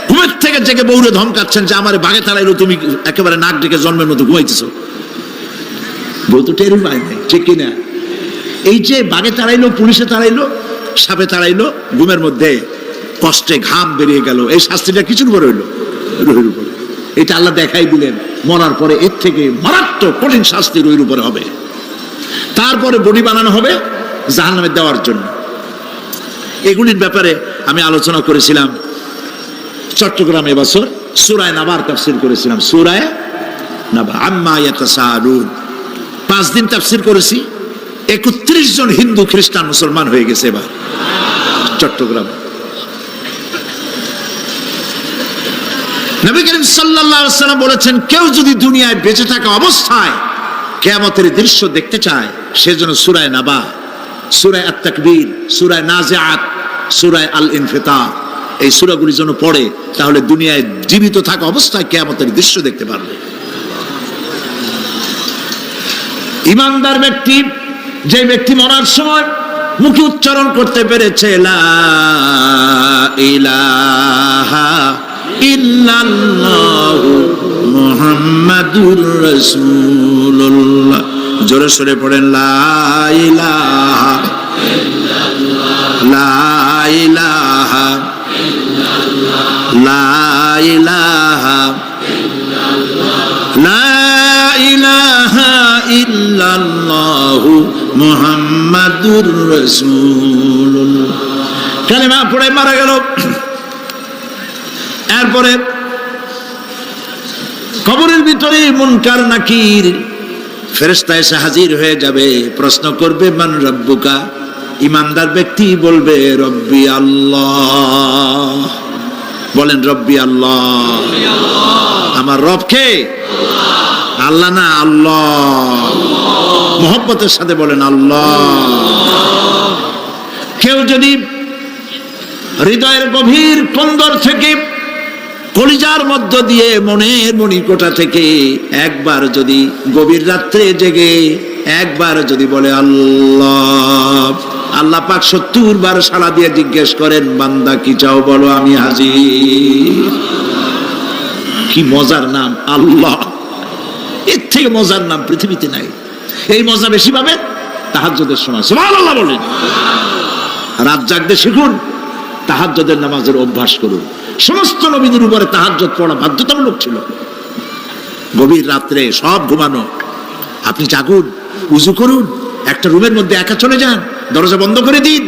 ঘুমের থেকে জেগে বউরে ধমকাচ্ছেন যে আমারে বাঘে তাড়াইলো, তুমি একেবারে নাক ডেকে জন্মের মতো ঘুমাইতেছ। বউ তো টেরই পায় নাই, ঠিক কিনা? এই যে বাঘে তাড়াইলো, পুলিশে তাড়াইলো, সাপে তাড়াইলো, ঘুমের মধ্যে কষ্টে ঘাম বেরিয়ে গেল, এই শাস্তিটা কিছুর উপরে হইলো? রুহের উপরে। এটা আল্লাহ দেখাই দিলেন, মরার পরে এর থেকে মারাত্মক কঠিন শাস্তি রুহের উপরে হবে। তারপরে বডি বানানো হবে জাহান্নামে দেওয়ার জন্য। এগুলির ব্যাপারে আমি আলোচনা করেছিলাম চট্টগ্রামে এবছর সূরা নাবার তাফসীর করেছিলাম। সূরা নাবা, আম্মা ইয়াতাসাআলুন, 5 দিন তাফসীর করেছি। 31 জন হিন্দু খ্রিস্টান মুসলমান হয়ে গেছে এবার চট্টগ্রামে। নবী করিম সাল্লাল্লাহু আলাইহি ওয়াসাল্লাম বলেছেন, কেউ যদি দুনিয়ায় বেঁচে থাকা অবস্থায় কিয়ামতের দৃশ্য দেখতে চায়, সেজন্য সূরা নাবা, সূরা আত-তাকবীর, সূরা নাজিআত, সূরা আল-ইনফিতার, এই সূরাগুলি যেন পড়ে, তাহলে দুনিয়ায় জীবিত থাকা অবস্থায় কিয়ামতের দৃশ্য দেখতে পারবে। ঈমানদার ব্যক্তি, যে ব্যক্তি মরার সময় মুখে উচ্চারণ করতে পেরেছে লা ইলাহা ইল্লাল্লাহু মুহাম্মাদুর রাসূলুল্লাহ, জোরে সরে পড়েন লা ইলাহা ইল্লাল্লাহ, লা ইলাহা ইল্লাল্লাহ, লা ইলাহা ইল্লাল্লাহ, লা ইলাহা ইল্লাল্লাহু মুহাম্মাদুর রাসূলুল্লাহ। কালেমা পড়ে মারা গেল। এরপরে কবরের ভিতরে মুনকার নাকির ফেরেশতা এসে হাজির হয়ে যাবে, প্রশ্ন করবে মান রব্বুকা। ঈমানদার ব্যক্তি বলবে রব্বি আল্লাহ। বলেন রব্বি আল্লাহ। আমার রব কে? আল্লাহ না, আল্লাহ। মোহব্বতের সাথে বলেন আল্লাহ। কেউ যদি হৃদয়ের গভীর কন্দর থেকে, কলিজার মধ্য দিয়ে, মনের মণিকোঠা থেকে একবার যদি গভীর রাত্রে জেগে একবার যদি বলে আল্লাহ, আল্লাহ পাক 70 বার সাড়া দিয়ে জিজ্ঞেস করেন, বান্দা কি চাও বলো, আমি হাজির। কি মজার নাম আল্লাহ! এর থেকে মজার নাম পৃথিবীতে নাই। এই মজা বেশি পাবেন তাহাজ্জুদের সময়। সুবহানাল্লাহ বলেন। রাত জাগতে শিখুন, তাহাজ্জুদের নামাজের অভ্যাস করুন। সমস্ত নবীদের উপরে তাহাজ্জুদ পড়া বাধ্যতামূলক ছিল। গভীর রাত্রে সব ঘুমানো, আপনি জাগুন, উযু করুন, একটা রুমের মধ্যে একা চলে যান, দরজা বন্ধ করে দিন,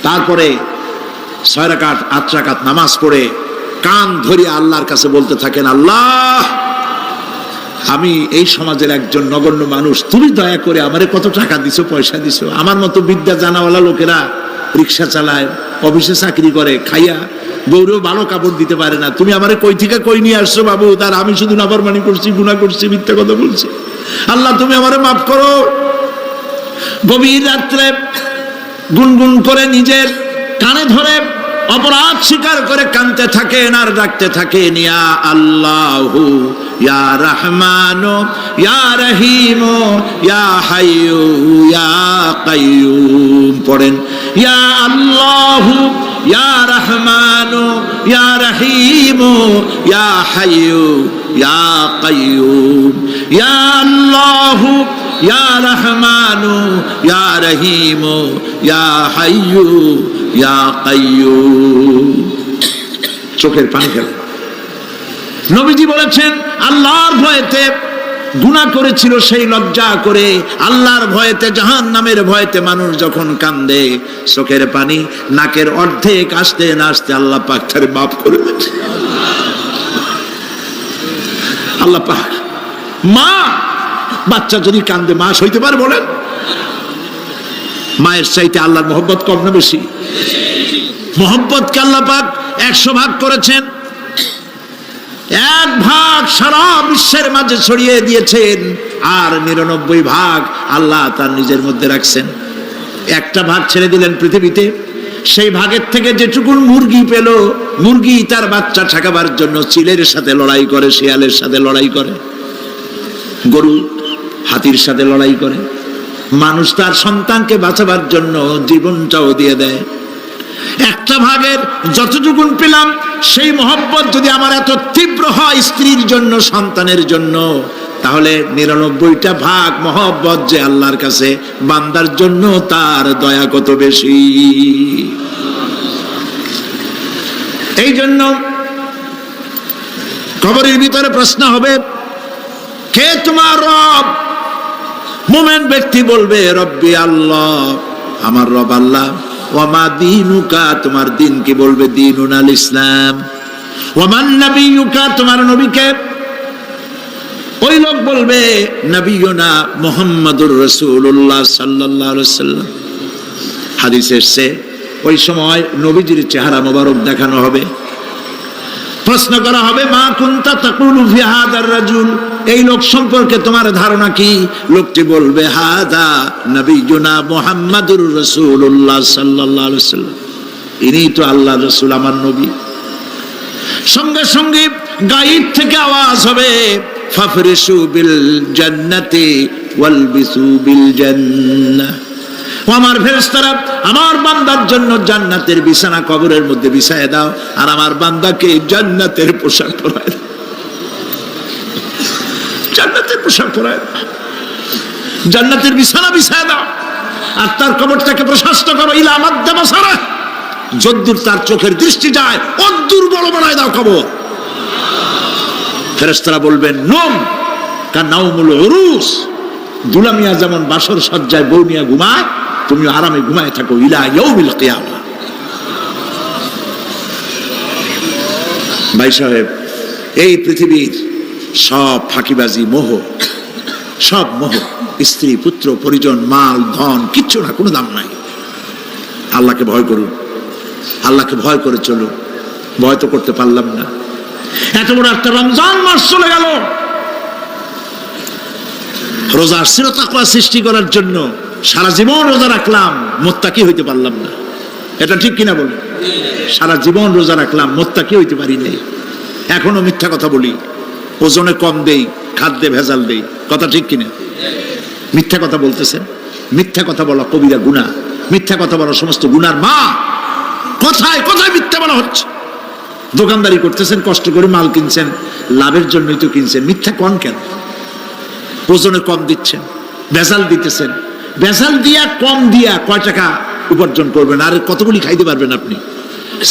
তারপরে 6 রাকাত 8 রাকাত নামাজ পড়ে কান ধরে আল্লাহর কাছে বলতে থাকেন, আল্লাহ, আমি এই সমাজের একজন নগণ্য মানুষ, তুমি দয়া করে আমারে কত টাকা দিছো, পয়সা দিছো, আমার মতো বিদ্যা জানাওয়ালা লোকেরা রিক্সা চালায়, অফিসে চাকরি করে, খাইয়া বউরেও ভালো কাপড় দিতে পারে না, তুমি আমারে কই থেকে কই নিয়ে আসছো বাবু, তার আমি শুধু নাফরমানি করছি, গুনাহ করছি, মিথ্যা কথা বলছি, আল্লাহ তুমি আমারে মাফ করো। গভীর রাত্রে গুনগুন করে নিজের কানে ধরে অপরাধ স্বীকার করে কাঁদতে থাকেন আর ডাকতে থাকেন, ইয়া আল্লাহু ইয়া রহমানু ইয়া রহিমু ইয়া হাইয়ু ইয়া কাইয়ুম। পড়েন ইয়া আল্লাহু ইয়া রহমানু ইয়া রহিমু ইয়া হাইয়ু ইয়া কাইয়ুম ইয়া আল্লাহু ইয়া রহমানু ইয়া রহিমু ইয়া হাইয়ু ইয়া কাইয়ুম। চোখের পানি ফেলে। নবীজি বলেছেন আল্লাহর ভয়েতে গুনাহ করেছিল, সেই লজ্জা করে আল্লাহর ভয়েতে, জাহান্নামের ভয়েতে মানুষ যখন কান্দে, চোখের পানি নাকের অর্ধেক আসতে না আসতে আল্লাহ পাক তারে মাফ করে দেন। আল্লাহ পাক, মা বাচ্চা যদি কান্দে মা সইতে পারে বলেন? মায়ের চাইতে আল্লাহর মহব্বত কম না বেশি? মহব্বতকে আল্লাহ পাক 100 ভাগ করেছেন, 1 ভাগ সারা বিশ্বের মাঝে ছড়িয়ে দিয়েছেন, আর 99 ভাগ আল্লাহ তার নিজের মধ্যে রাখছেন। 1টা ভাগ ছেড়ে দিলেন পৃথিবীতে। সেই ভাগের থেকে যেটুকুন মুরগি পেল, মুরগি তার বাচ্চা ঠেকাবার জন্য চিলের সাথে লড়াই করে, শিয়ালের সাথে লড়াই করে, গরু হাতির সাথে লড়াই করে, মানুষ তার সন্তানকে বাঁচাবার জন্য জীবনটাও দিয়ে দেয়। 1টা ভাগের যতটুকুন পেলাম, সেই মহব্বত যদি আমার এত তীব্র হয় স্ত্রীর জন্য, সন্তানের জন্য, তাহলে 99টা ভাগ মহব্বত যে আল্লাহর কাছে বান্দার জন্য, তার দয়া কত বেশি। এই জন্য কবরের ভিতরে প্রশ্ন হবে, কে তোমার রব? মুমিন ব্যক্তি বলবে রব্বি আল্লাহ, আমার রব আল্লাহ। ওয়ামা দীনুকা, তোমার দিন কি? বলবে দীনুনাল ইসলাম। ওয়ামান নবিয়ুকা, তোমার নবীকে? ওই লোক বলবে নবিয়ুনা মুহাম্মাদুর রাসূলুল্লাহ সাল্লাল্লাহু আলাইহি ওয়াসাল্লাম। হাদিসে এসেছে ওই সময় নবীজির চেহারা মোবারক দেখানো হবে, প্রশ্ন করা হবে মা কুনতা তাকুলু ফি হাদার রাজুল, এই লোক সম্পর্কে তোমার ধারণা কি? লোকটি বলবে হাদা নবিয়ুনা মুহাম্মাদুর রাসূলুল্লাহ সাল্লাল্লাহু আলাইহি ওয়াসাল্লাম, ইনি তো আল্লাহর রাসূল, আমার নবী। সঙ্গে সঙ্গে গায়েব থেকে আওয়াজ হবে ফাফরিশু বিল জান্নাতি ওয়ালবিসু বিল জান্নাহ, আমার ফেরেশতারা আমার বান্দার জন্য জান্নাতের বিছানা কবরের মধ্যে বিছায় দাও, আর আমার বান্দাকে জান্নাতের পোশাক পরায় দাও, জান্নাতের পোশাক পরায় দাও, জান্নাতের বিছানা বিছায় দাও, আর তার কবরটাকে প্রশস্ত করো ইলা মাদ্দা বাসারা, যদ্দূর তার চোখের দৃষ্টি যায় অদ্দূর বড় বানায় দাও কবর। ফেরেশতারা বলবেন নম কানাউমুল উরুস, দুলামিয়া যেমন বাসর সজ্জায় বউ নিয়ে ঘুমায়, তুমি আরামে ঘুমায় থাকো ইলা ইয়াউমিল কিয়ামা। ভাই সাহেব, এই পৃথিবীর সব ফাঁকিবাজি, মোহ, সব মোহ, স্ত্রী পুত্র পরিজন মাল ধন কিচ্ছু না, কোনো দাম নাই। আল্লাহকে ভয় করুন, আল্লাহকে ভয় করে চলুন। ভয় তো করতে পারলাম না, এত বড় একটা রমজান মাস চলে গেল, রোজা আসছিল তাকওয়া সৃষ্টি করার জন্য, সারা জীবন রোজা রাখলাম, মুত্তাকি হইতে পারলাম না। এটা ঠিক কিনা বলুন? সারা জীবন রোজা রাখলাম, মুত্তাকি হইতে পারি নাই। এখনো মিথ্যা কথা বলি, ওজনে কম দেই, খাদ্যে ভেজাল দেই, কথা ঠিক কিনা? মিথ্যা কথা বলতেছেন। মিথ্যা কথা বলা কবিরা গুনাহ, মিথ্যা কথা বলা সমস্ত গুনার মা। কথায় কথায় মিথ্যা বলা হচ্ছে। দোকানদারি করতেছেন, কষ্ট করে মাল কিনছেন, লাভের জন্যই তো কিনছেন, মিথ্যা কোন কেন? ওজনে কম দিচ্ছেন, ভেজাল দিতেছেন, ভেজাল দিয়া কম দিয়া কয় টাকা উপার্জন করবেন? আর কতগুলি খাইতে পারবেন আপনি?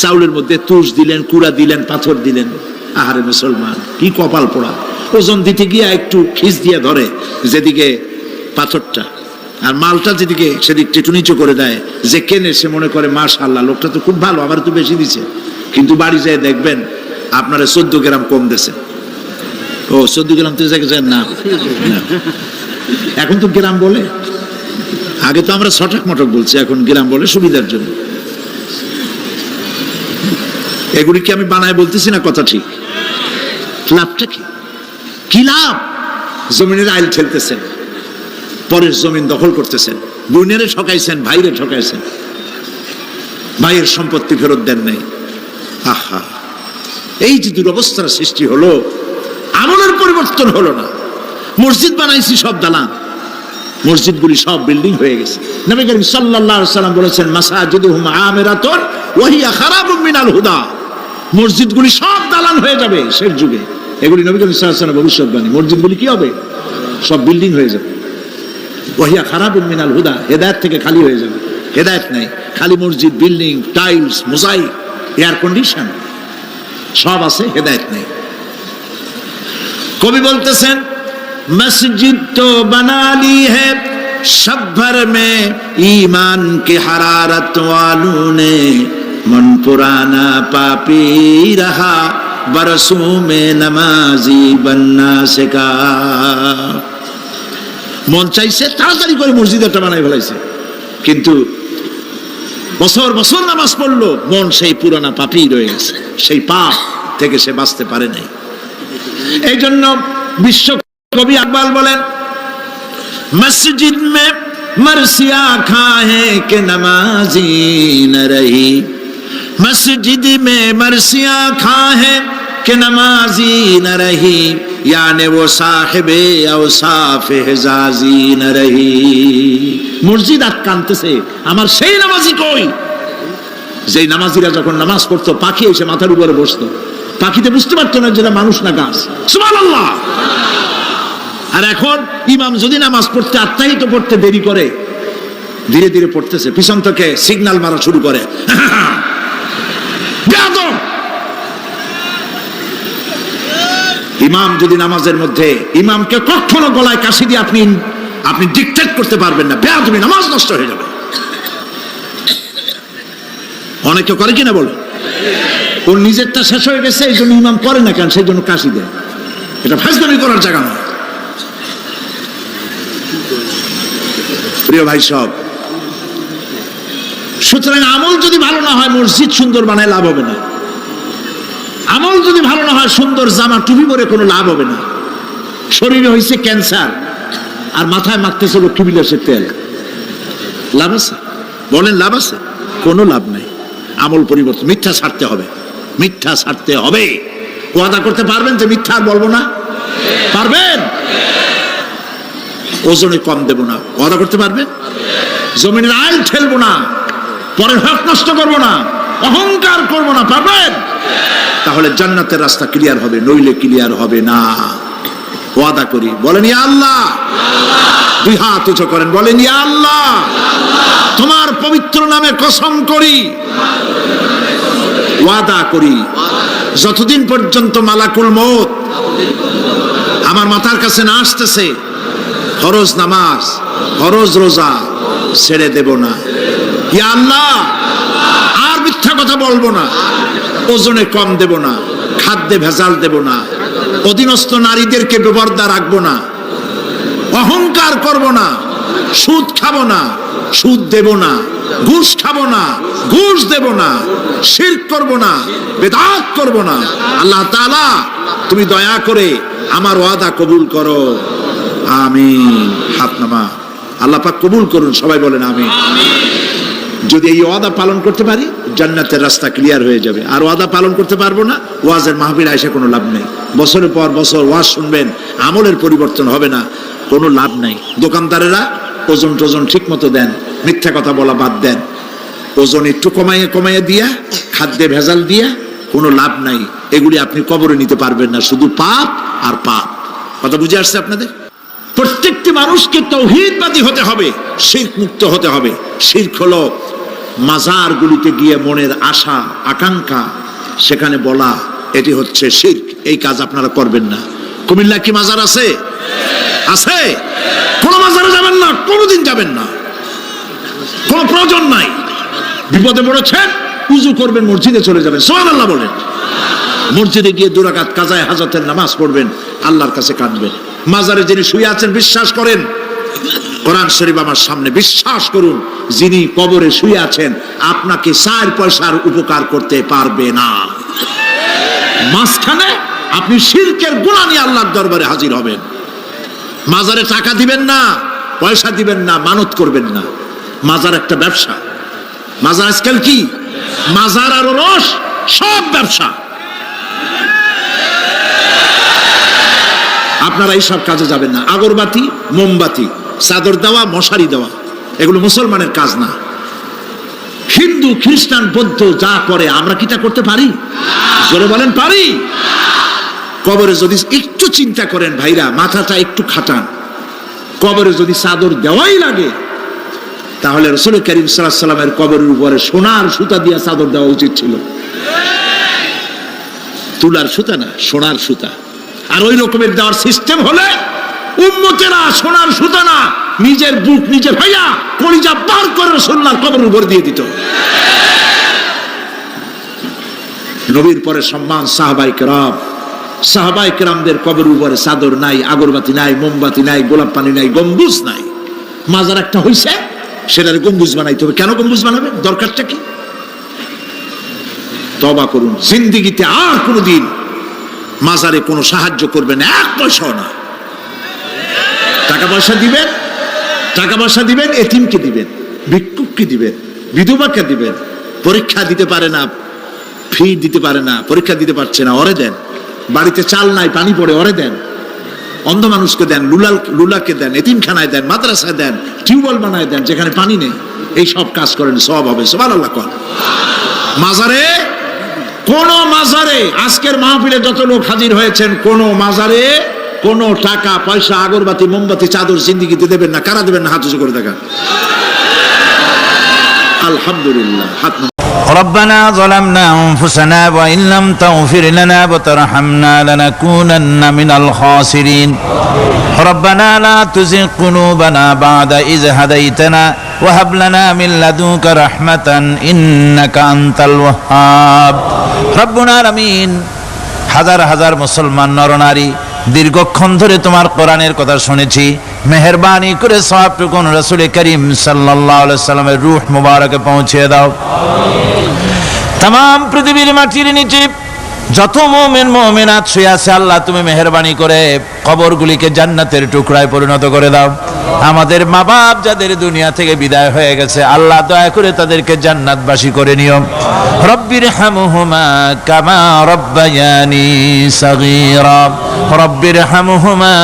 চাউলের মধ্যে তুষ দিলেন, কুড়া দিলেন, পাথর দিলেন। আহারে মুসলমান, কি কপাল পোড়া! ওজন দিতে গিয়া একটু খিস দিয়া ধরে যেদিকে পাথরটা, আর মালটা যেদিকে সেদিক টেটু নিচু করে দেয়। যে কেনে সে মনে করে মাশাআল্লাহ, লোকটা তো খুব ভালো, আমার তো বেশি দিছে। কিন্তু বাড়ি যায় দেখবেন আপনারা 14 গ্রাম কম দিয়েছে। ও 14 গ্রাম তো না, এখন তো গ্রাম বলে, আগে তো আমরা ছটাক মটক বলছি, এখন গ্রাম বলে সুবিধার জন্য। এগুলি কি আমি বানায় বলতেছি না? কথা ঠিক। লাভটা কি? কি লাভ? জমিনের আইল ঠেলতেছেন, পরের জমিন দখল করতেছেন, দুনিয়ারে ঠকাইছেন, ভাইরে ঠকাইছেন, ভাইয়ের সম্পত্তি ফেরত দেন নাই। আহা, এই যে দুরবস্থার সৃষ্টি হলো, আমলের পরিবর্তন হলো না। মসজিদ বানাইছি সব দালান, মসজিদগুলি সব বিল্ডিং হয়ে গেছে। নবী করিম সাল্লাল্লাহু আলাইহি ওয়াসাল্লাম বলেছেন মাসাজিদুহুম আমিরাতুন ওয়াহিয়া খারাবুম মিনাল হুদা, মসজিদগুলি সব দালান হয়ে যাবে শেষ যুগে। এগুলি নবী করিম সাল্লাল্লাহু আলাইহি ওয়াসাল্লামের ভবিষ্যৎবাণী। মসজিদগুলি কি হবে? সব বিল্ডিং হয়ে যাবে। ওয়াহিয়া খারাবুম মিনাল হুদা, হেদায়েত থেকে খালি হয়ে যাবে। হেদায়েত নাই, খালি মসজিদ, building, tiles, mosaic, air condition সব আছে, হেদায়েত নেই। কবি বলতেছেন মসজিদ তো बना ली है शब भर में ईमान की हरारत वालों ने, मन पुराना पापी रहा बरसों में नमाजी बनना सिखा। মন চাইছে তাড়াতাড়ি করে মসজিদ একটা বানাই ফেলাইছে, কিন্তু বছর বছর নামাজ পড়লো, মন সেই পুরানা পাপী রয়ে গেছে, সেই পাপ থেকে সে বাঁচতে পারে নাই। এই জন্য বিশ্ব কবি আকবাল বলেন মসজিদ মে মরসিয়া খাহে কে নমাজি ন রহি, মসজিদ মে মরসিয়া খাহে কে নমাজি ন রহি, याने वो साहिबे औसाफ हिजाजी न रही। মসজিদ আটকানতেছে, আমার সেই নামাজি কই? যেই নামাজিরা যখন নামাজ পড়তো পাখি এসে মাথার উপরে বসতো, পাখিতে বুঝতে পারতো না যেটা মানুষ না গাছ। সুবহানাল্লাহ। আর এখন ইমাম যদি নামাজ পড়তে আত্মাহিত পড়তে দেরি করে, ধীরে ধীরে পড়তেছে, পিছন থেকে সিগন্যাল মারা শুরু করে, বেয়াদব। ইমাম যদি নামাজের মধ্যে, ইমামকে কখনো গলায় কাশি দিয়ে আপনি ডিকটেট করতে পারবেন না, বেয়াদবি, নামাজ নষ্ট হয়ে যাবে। অনেকে করে কিনা বলো, ওর নিজেরটা শেষ হয়ে গেছে এই জন্য ইমাম করে না কেন, সেই জন্য কাশি দেয়। এটা ফাজলামি করার জায়গা নয়। প্রিয় ভাই সব, সুতরাং আমল যদি ভালো না হয় মসজিদ সুন্দর বানায় লাভ হবে না। আমল যদি ভালো না হয় সুন্দর জামা টুপি পরে কোনো লাভ হবে না। শরীরে হয়েছে ক্যান্সার আর মাথায় মাখতেছে টুবিলাসের তেল, লাভ আছে? বলেন লাভ আছে? কোনো লাভ নাই। আমল পরিবর্তন, মিথ্যা ছাড়তে হবে, মিথ্যা ছাড়তে হবে। ওয়াদা করতে পারবেন যে মিথ্যা আর বলবো না? পারবেন? ওজনে কম দেব না, ওয়াদা করতে পারবেন? জমিনের আইল ঠেলবো না, পরের হক নষ্ট করবো না, অহংকার করবো না, পারবেন? তাহলে জান্নাতের রাস্তা ক্লিয়ার হবে, নইলে ক্লিয়ার হবে না। ওয়াদা করি, বলেন ইয়া আল্লাহ। দুই হাত উঁচু করেন, বলেন ইয়া আল্লাহ, তোমার পবিত্র নামে কসম করি, ওয়াদা করি, যতদিন পর্যন্ত মালাকুল মউত আমার মাথার কাছে না আসতেছে, ফরজ নামাজ, ফরজ রোজা ছেড়ে দেব না। ইয়া আল্লাহ, আর মিথ্যা কথা বলবো না, ওজনে কম দেব না, খাদ্যে ভেজাল দেব না, অধীনস্থ নারীদেরকে বেপরদা রাখবো না, অহংকার করব না, সুদ খাবো না, সুদ দেব না, ঘুষ খাবো না, ঘুষ দেব না, শিরক করব না, বেদাত করব না। আল্লাহ তাআলা তুমি দয়া করে আমার ওয়াদা কবুল করো, আমিন। হাত নামা, আল্লাহ পাক কবুল করুন, সবাই বলেন আমিন। যদি এই ওয়াদা পালন করতে পারি জান্নাতের রাস্তা ক্লিয়ার হয়ে যাবে। আর ওয়াদা পালন করতে পারবো না, ওয়াজের মাহফিল আইসা কোনো লাভ নেই। বছরের পর বছর ওয়াজ শুনবেন, আমলের পরিবর্তন হবে না, কোনো লাভ নাই। দোকানদারেরা ওজন টোজন ঠিক মতো দেন, মিথ্যা কথা বলা বাদ দেন, ওজন একটু কমাইয়ে দিয়া, খাদ্যে ভেজাল দিয়া কোনো লাভ নাই। এগুলি আপনি কবরে নিতে পারবেন না, শুধু পাপ আর পাপ। কথা বুঝে আসছে আপনাদের? প্রত্যেকটি মানুষকে তাওহীদবাদী হতে হবে, শিরক মুক্ত হতে হবে। শিরক হলো মাজারগুলিতে গিয়ে মনের আশা আকাঙ্ক্ষা সেখানে বলা, এটি হচ্ছে শিরক। এই কাজ আপনারা করবেন না। কুমিল্লা কি মাজার আছে? আছে? কোন মাজারে যাবেন না, কোনোদিন যাবেন না, কোনো প্রয়োজন নাই। বিপদে পড়েছেন, উযু করবেন, মসজিদে চলে যাবেন, সুবহানাল্লাহ বলেন। মসজিদে গিয়ে 2 রাকাত কাজায়ে হাজতের নামাজ পড়বেন, আল্লাহর কাছে কাঁদবেন। মাজারে যিনি শুয়ে আছেন বিশ্বাস করেন, কোরআন শরীফ আমার সামনে, বিশ্বাস করুন, যিনি কবরে শুয়ে আছেন আপনাকে 4 পয়সার উপকার করতে পারবে না। মাঝখানে আপনি শিরকের গুনাহ নিয়ে আল্লাহর দরবারে হাজির হবেন। মাজারে টাকা দিবেন না, পয়সা দিবেন না, মানত করবেন না। মাজার একটা ব্যবসা। মাজার আজকাল কি? মাজার আর রস সব ব্যবসা। আপনারা এইসব কাজে যাবেন না। আগরবাতি, মোমবাতি, চাদর দেওয়া, মশারি দেওয়া, এগুলো মুসলমানের কাজ না। হিন্দু খ্রিস্টান বৌদ্ধ যা করে আমরা কি তা করতে পারি? জোরে বলেন পারি? কবরে যদি একটু চিন্তা করেন ভাইরা, মাথাটা একটু খাটান, কবরে যদি চাদর দেওয়াই লাগে তাহলে রাসূল করিম সাল্লাল্লাহু আলাইহি ওয়াসাল্লামের কবরের উপরে সোনার সুতা দিয়ে চাদর দেওয়া উচিত ছিল। তুলার সুতা না, সোনার সুতা। আর ওই রকমের দেওয়ার সিস্টেম হলে উম্মতেরা সোনার সুতা না, নিজের বুক নিজে ভাইয়া কলিজা পার করে রাসূলুল্লাহর কবরের উপর দিয়ে দিত। নবীর পরে সম্মান সাহাবায়ে কেরামদের কবরের উপরে চাদর নাই, আগরবাতি নাই, মোমবাতি নাই, গোলাপ পানি নাই, গম্বুজ নাই। মাজার একটা হইছে, সেটার গম্বুজ বানাইতে হবে। কেন গম্বুজ বানাবে? দরকারটা কি? তওবা করুন, জিন্দেগিতে আর কোনোদিন মাজারে কোনো সাহায্য করবেন, এক পয়সাও না। টাকা পয়সা দিবেন এতিমকে দিবেন, ভিক্ষুককে দিবেন, বিধবাকে দিবেন। পরীক্ষা দিতে পারে না, ফি দিতে পারে না, পরীক্ষা দিতে পারছে না, ওরে দেন। বাড়িতে চাল নাই, পানি পড়ে, ওরে দেন। অন্ধ মানুষকে দেন, লুলাকে দেন, এতিমখানায় দেন, মাদ্রাসায় দেন, টিউবওয়েল বানায় দেন যেখানে পানি নেই। এই সব কাজ করেন, সওয়াব হবে। সুবহানাল্লাহ। কোন মাজারে আজকের মাহফিলে যত লোক হাজির হয়েছেন, কোন মাজারে কোন টাকা পয়সা, আগরবাতি, মোমবাতি, চাদর জিন্দেগিতে দেবেন না। কারা দেবেন না? হাত উঁচু করে দেখা। আলহামদুলিল্লাহ। হাত ربنا ظلمنا أنفسنا وإن لم تغفر لنا وترحمنا لنكونن من الخاسرين ربنا لا تزغ قلوبنا بعد إذ هديتنا وهب لنا من لدنك رحمة إنك أنت الوهاب ربنا العالمين হাজার হাজার মুসলমান নরনারী দীর্ঘক্ষণ ধরে তোমার কোরআনের কথা শুনেছি, মেহেরবানি করে সওয়াবটুকু রাসূল করিম সাল্লাল্লাহু আলাইহি সাল্লামের রূহ মুবারকে পৌঁছে দাও। तमाम পৃথিবীর মাটির নিচে যত মুমিন মুমিনাত শুয়ে আছে, আল্লাহ তুমি মেহেরবানি করে কবরগুলিকে জান্নাতের টুকরায় পরিণত করে দাও। আমাদের মা বাপ যাদের দুনিয়া থেকে বিদায় হয়ে গেছে, আল্লাহ দয়া করে তাদেরকে জান্নাতবাসী করে নিও। রব্বির হামহুমা কামা রব্বায়ানি সগীরা রব্বির হামহুমা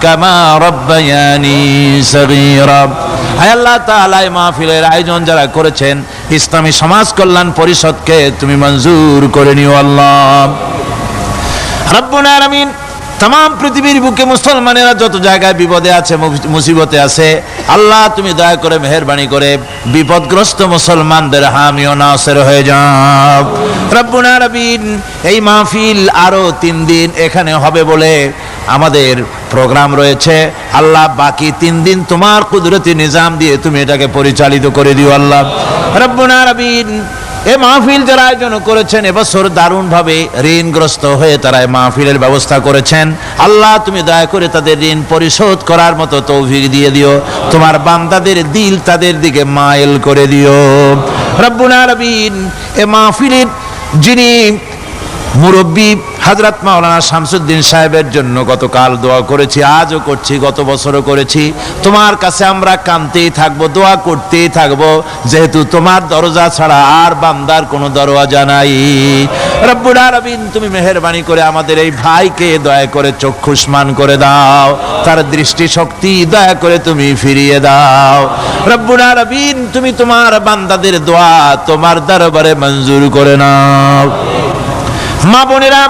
কামা রব্বায়ানি সগীরা। হায় আল্লাহ তাআলা, এই মাহফিলের আয়োজন যারা করেছেন, ইসলামী সমাজ কল্যাণ পরিষদকে তুমি মঞ্জুর করে নিও আল্লাহ রাব্বুল আলামিন। तमाम পৃথিবীর বুকে মুসলমানেরা যত জায়গায় বিপদে আছে, মুসিবতে আছে, আল্লাহ তুমি দয়া করে মেহেরবানি করে বিপদগ্রস্ত মুসলমানদের হামি ও নাসির হয়ে যাও রব্বুল আলামিন। এই মাহফিল আরো 3 দিন এখানে হবে বলে আমাদের প্রোগ্রাম রয়েছে। আল্লাহ বাকি 3 দিন তোমার কুদরতি নিজাম দিয়ে তুমি এটাকে পরিচালিত করে দিও আল্লাহ রব্বুল আলামিন। এই মাহফিল যারা আয়োজন করেছেন, এবছর দারুণভাবে ঋণগ্রস্ত হয়ে তারা এই মাহফিলের ব্যবস্থা করেছেন, আল্লাহ তুমি দয়া করে তাদের ঋণ পরিশোধ করার মতো তৌফিক দিয়ে দিও। তোমার বান্দাদের দিল তাদের দিকে মাইল করে দিও রব্বুল আলামিন। এই মাহফিলের যিনি মুরব্বী হযরত মাওলানা শামসুদ্দিন সাহেবের জন্য গতকাল দোয়া করেছি, আজও করছি, গত বছরও করেছি। তোমার কাছে আমরা কাঁদতেই থাকবো, দোয়া করতেই থাকবো, যেহেতু তোমার দরজা ছাড়া আর বান্দার কোনো দরওয়াজা নাই রব্বুল আলামিন। তুমি মেহেরবানি করে আমাদের এই ভাইকে দয়া করে চক্ষুষ্মান করে দাও, তার দৃষ্টি শক্তি দয়া করে তুমি ফিরিয়ে দাও রব্বুল আলামিন। তুমি তোমার বান্দাদের দোয়া তোমার দরবারে মঞ্জুর করে নাও। মা বোনেরা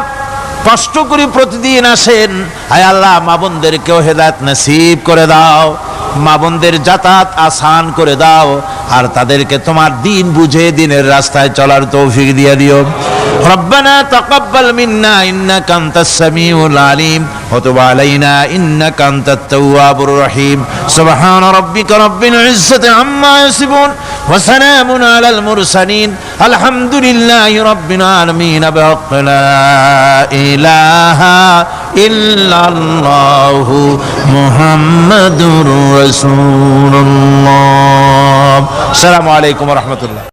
কষ্ট করে প্রতিদিন আসেন, হায় আল্লাহ মা বোনদেরকেও হেদায়েত নসিব করে দাও, মা বোনদের যাতায়াত আসান করে দাও, আর তাদেরকে তোমার দিন বুঝে দিনের রাস্তায় চলার তৌফিক দিয়ে দিও। রব্বানা তাকাব্বাল মিন্না ইন্নাকা আনতাস সামিউল আলিম ওয়া তুব আলাইনা ইন্নাকা আনতাত তাওয়াবুর রহিম। সুবহান রাব্বিকা রাব্বিল ইজ্জাতি আম্মা ইয়াসিফুন ওয়া সালামুন আলাল মুরসালিন আলহামদুলিল্লাহি রাব্বিল আলামিন। বিহাক্কি লা ইলাহা ইল্লাল্লাহু মুহাম্মাদুর রাসূলুল্লাহ। আসসালামু আলাইকুম ওয়া রাহমাতুল্লাহ।